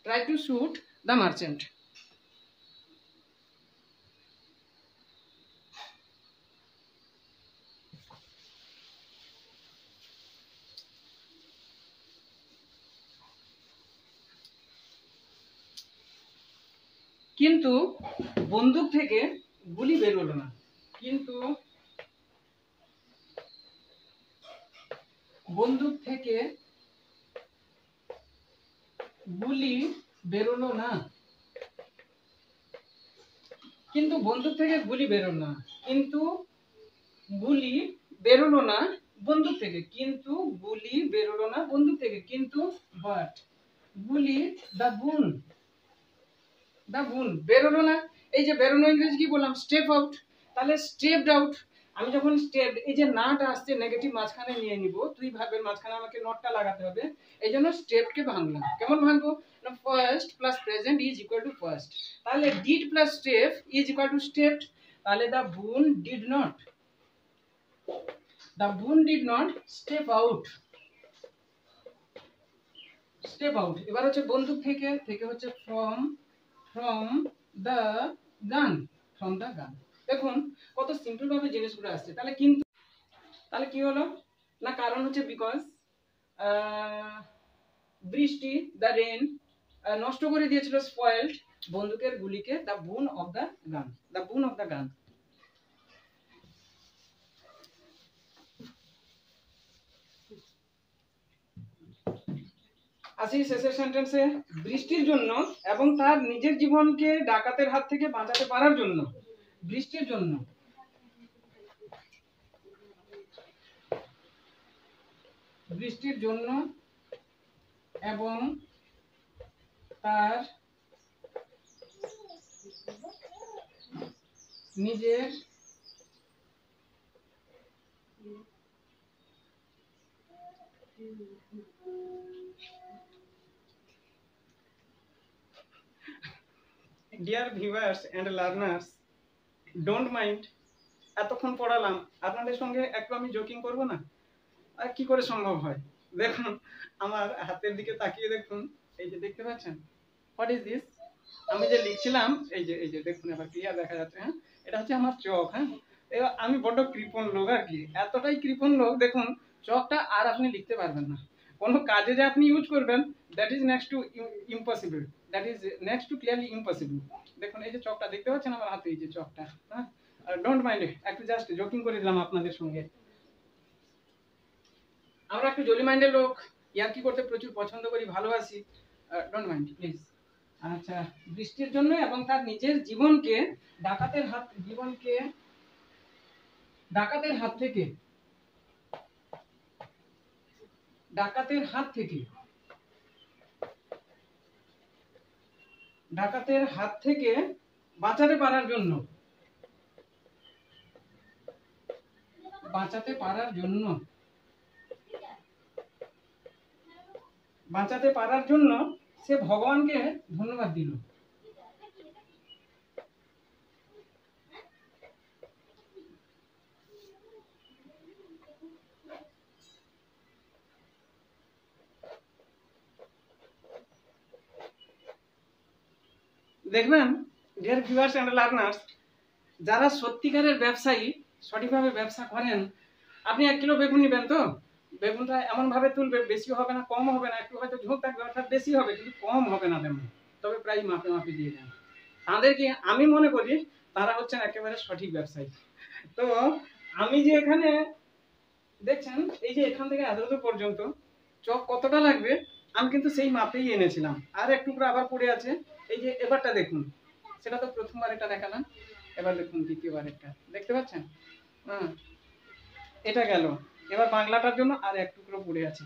try to shoot the merchant. কিন্তু বন্দুক থেকে গুলি বের হলো না, বন্দুক থেকে গুলি বেরোলো না, বন্দুক থেকে গুলি বেরোলো না বন্দুক থেকে, কিন্তু বাট গুলি, দ্য বুন বেরোলো না। এই যে বেরোনো ইংরেজি কি বললাম? Step out. তাহলে স্টেপড আউট, আমি যখন স্টেপ, এই যে নাটা আসছে নেগেটিভ মাঝখানে নিয়ে নিব, দুই ভাবের মাঝখানে আমাকে নটটা লাগাতে হবে, এই জন্য স্টেপকে ভাঙলাম। কেমন ভাঙবো? না, first plus present is equal to first. তাহলে did plus step is equal to stepped. তাহলে দ্য বুন ডিড নট স্টেপ আউট। এবার হচ্ছে বন্দুক থেকে হচ্ছে ফ্রম দ্য গান, দেখুন কত সিম্পল ভাবে জিনিসগুলো আসছে। তাহলে কি হলো না, কারণ হচ্ছে বিকজ বৃষ্টি, দ্য রেন নষ্ট করে দিয়েছিল, স্পয়েলড বন্দুকের গুলিকে, দ্য বুন অফ দ্য গান। আসি শেষের সেন্টেন্সে, বৃষ্টির জন্য এবং তার নিজের জীবনকে ডাকাতের হাত থেকে বাঁচাতে পারার জন্য, বৃষ্টির জন্য এবং তার নিজের dear viewers and learners, don't mind, এতক্ষণ পড়ালাম, আপনাদের সঙ্গে একটু আমি জোকিং করব না? আর কি করে সম্ভব হয়? দেখুন আমার হাতের দিকে তাকিয়ে দেখুন, এই যে দেখতে পাচ্ছেন, হোয়াট ইজ দিস? আমি যে লিখছিলাম, এই যে দেখুন এবার ক্লিয়ার দেখা যাচ্ছে। হ্যাঁ, এটা হচ্ছে আমার চক। হ্যাঁ, এবার আমি বড় কৃপণ লোক আর কি, এতটাই কৃপণ লোক, দেখুন চকটা আর আপনি লিখতে পারবেন না। কোনো কাজে যে আপনি ইউজ করবেন, that is next to impossible, that is next to clearly impossible. দেখুন এই যে চকটা দেখতে পাচ্ছেন আমার হাতে, এই যে চকটা। হ্যাঁ, ডোন্ট মাইন্ড, একটু জাস্ট জোকিং করে দিলাম আপনাদের সঙ্গে। আমরা একটু জলি মাইন্ডের লোক, ইয়ার্কি করতে প্রচুর পছন্দ করি, ভালোবাসি, ডোন্ট মাইন্ড প্লিজ। আচ্ছা, বৃষ্টির জন্য এবং তার নিজের জীবনকে ডাকাতের হাত থেকে বাঁচাতে পারার জন্য সে ভগবানকে ধন্যবাদ দিল। দেখবেন ডিয়ার ভিউয়ার্স এন্ড লার্নার্স, যারা সত্যিকারের ব্যবসায়ী, সঠিকভাবে ব্যবসা করেন, আপনি 1 কিলো বেগুন নেবেন, তো বেগুনটা এমন ভাবে তুলবে, বেশি হবে না কম হবে না, একটু হয়তো ঝোঁক থাকবে, অর্থাৎ বেশি হবে কিন্তু কম হবে না তেমন, তবে প্রায় মাপে মাপে দিয়ে দেন। তাদেরকে আমি মনে করি তারা হচ্ছেন একেবারে সঠিক ব্যবসায়ী। তো আমি যে এখানে দেখছেন, এই যে এখান থেকে এতদূর পর্যন্ত চক কতটা লাগবে, আমি কিন্তু সেই মাপেই এনেছিলাম। আর এক টুকরো আবার পড়ে আছে, এই যে এবারটা দেখুন, সেটা তো প্রথমবার এটা দেখালাম, এবার দেখুন দ্বিতীয়বার এটা দেখতে পাচ্ছেন। হ্যাঁ, এটা গেল, এবার বাংলাটার জন্য আর এক টুকরো পড়ে আছে।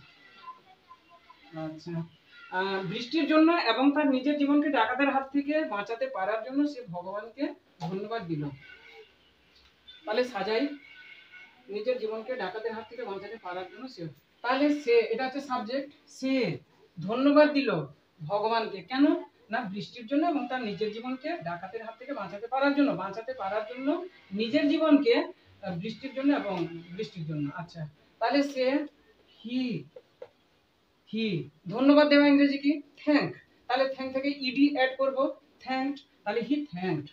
আচ্ছা, বৃষ্টির জন্য এবং তার নিজের জীবনকে ডাকাতের হাত থেকে বাঁচাতে পারার জন্য সে ভগবানকে ধন্যবাদ দিল। তাহলে সাজাই, নিজের জীবনকে ডাকাতের হাত থেকে বাঁচাতে পারার জন্য সে, তাহলে সে, এটা হচ্ছে সাবজেক্ট, সে ধন্যবাদ দিল ভগবানকে, কেন না বৃষ্টির জন্য এবং তার নিজের জীবনকে ডাকাতের হাত থেকে বাঁচাতে পারার জন্য নিজের জীবনকে বৃষ্টির জন্য এবং বৃষ্টির জন্য। আচ্ছা, তাহলে সে হি ধন্যবাদ দেওয়া ইংরেজি কি? থ্যাঙ্ক। তাহলে থ্যাঙ্ক থেকে ইডি অ্যাড করব, থ্যাঙ্কড, তাহলে হি থ্যাঙ্কড।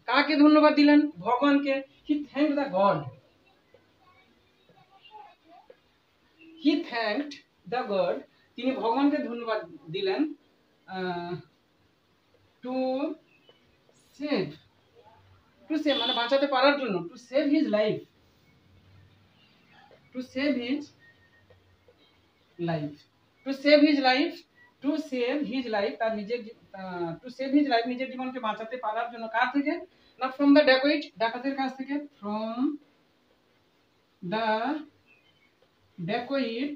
কাকে ধন্যবাদ দিলেন? ভগবানকে। হি থ্যাঙ্কড দ্য গড। তিনি ভগবানকে ধন্যবাদ দিলেন টু সেভ মানে বাঁচাতে পারার জন্য, টু সেভ হিজ লাইফ, তার নিজের জীবনকে বাঁচাতে পারার জন্য। কার থেকে? না ফ্রম দ্য ড্যাকোইট, ডাকাতের কাছ থেকে, ফ্রম দ্য ড্যাকোইট।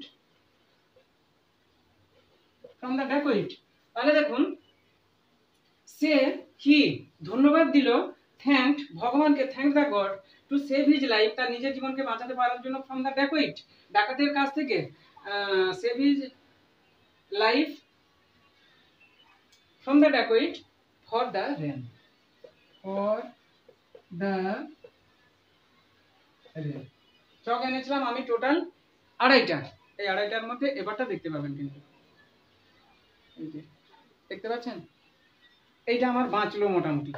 তাহলে দেখুন, সে ধন্যবাদ দিল, থ্যাঙ্কড ভগবানকে, thank the god to save his life, তার নিজের জীবনকে বাঁচাতে পারার জন্য, ফ্রম দ্য ড্যাকোইট, ডাকাতের কাছ থেকে, save his life from the dacoit, for the rain, chalk এনেছিলাম আমি টোটাল 2.5টা। এই 2.5টার মধ্যে এবারটা দেখতে পাবেন, কিন্তু এই যে দেখতে পাচ্ছেন, এইটা আমার বাঁচলো মোটামুটি,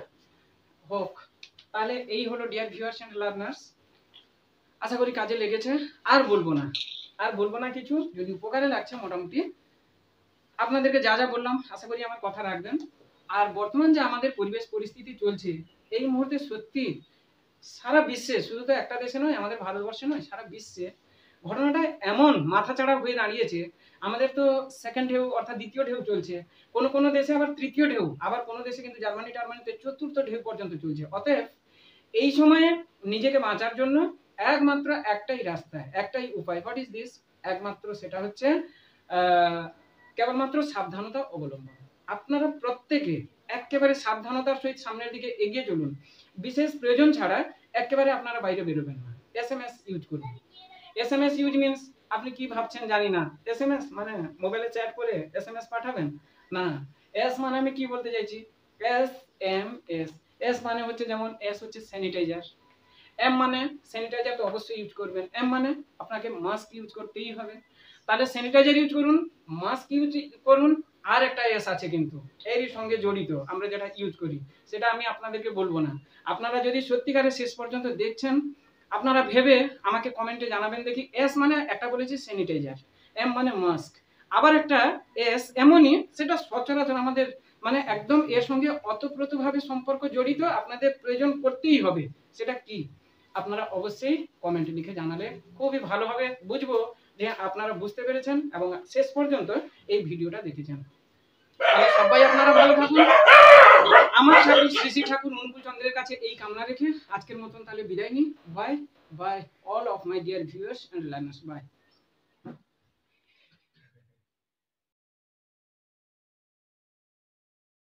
হোক। তাহলে এই হলো ডিয়ার ভিউয়ার্স এন্ড লার্নার্স, আশা করি কাজে লেগেছে। আর বলবো না কিছু, যদি উপকারে লাগছে মোটামুটি আপনাদেরকে যা বললাম, আশা করি আমার কথা রাখবেন। আর বর্তমান যে আমাদের পরিবেশ পরিস্থিতি চলছে এই মুহূর্তে, সত্যি সারা বিশ্বে, শুধু তো একটা দেশে নয়, আমাদের ভারতবর্ষে নয়, সারা বিশ্বে ঘটনাটা এমন মাথাচাড়া হয়ে দাঁড়িয়েছে, আমাদের তো সেকেন্ড ঢেউ অর্থাৎ দ্বিতীয় ঢেউ চলছে, কোনো কোনো দেশে আবার তৃতীয় ঢেউ, আবার কোনো দেশে কিন্তু জার্মানি টার্মানিতে চতুর্থ ঢেউ পর্যন্ত চলছে। অতএব এই সময়ে নিজেকে বাঁচার জন্য একমাত্র একটাই রাস্তা, একটাই উপায়। What is this? একমাত্র সেটা হচ্ছে কেবলমাত্র সাবধানতা অবলম্বন। আপনারা প্রত্যেকে একেবারে সাবধানতার সহিত সামনের দিকে এগিয়ে চলুন। বিশেষ প্রয়োজন ছাড়া একেবারে আপনারা বাইরে বেরোবেন না। এসএমএস ইউজ করুন। এসএমএস ইউজ মিন্স আপনি কি ভাবছেন জানি না, এসএমএস মানে মোবাইলে চ্যাট করে এসএমএস পাঠাবেন না। এস মানে আমি কি বলতে চাইছি, এস এম এস। এস মানে হচ্ছে যেমন এস হচ্ছে স্যানিটাইজার, এম মানে স্যানিটাইজার তো অবশ্যই ইউজ করবেন, এম মানে আপনাকে মাস্ক ইউজ করতেই হবে। তাহলে স্যানিটাইজার ইউজ করুন, মাস্ক ইউজ করুন, আর একটা এস আছে কিন্তু এরই সঙ্গে জড়িত, আমরা যেটা ইউজ করি সেটা আমি আপনাদেরকে বলবো না। আপনারা যদি সত্যিকারে শেষ পর্যন্ত দেখছেন, আপনারা ভেবে আমাকে কমেন্টে জানাবেন দেখি। এস মানে একটা বলেছি স্যানিটাইজার, এম মানে মাস্ক, আবার একটা এস এমনই, সেটা সচরাচর আমাদের মানে একদম এর সঙ্গে অতপ্রতভাবে সম্পর্ক জড়িত, আপনাদের প্রয়োজন করতেই হবে। সেটা কি আপনারা অবশ্যই কমেন্টে লিখে জানালে খুবই ভালো হবে, বুঝবো যে আপনারা বুঝতে পেরেছেন এবং শেষ পর্যন্ত এই ভিডিওটা দেখেছেন। সবাই আপনারা ভালো থাকুন। আমার ঠাকুর শ্রী শ্রী ঠাকুর অনুকূল চন্দ্রের কাছে এই কামনা রেখে আজকের মতন তাহলে বিদায় নিই। Bye bye all of my dear viewers and learners, by.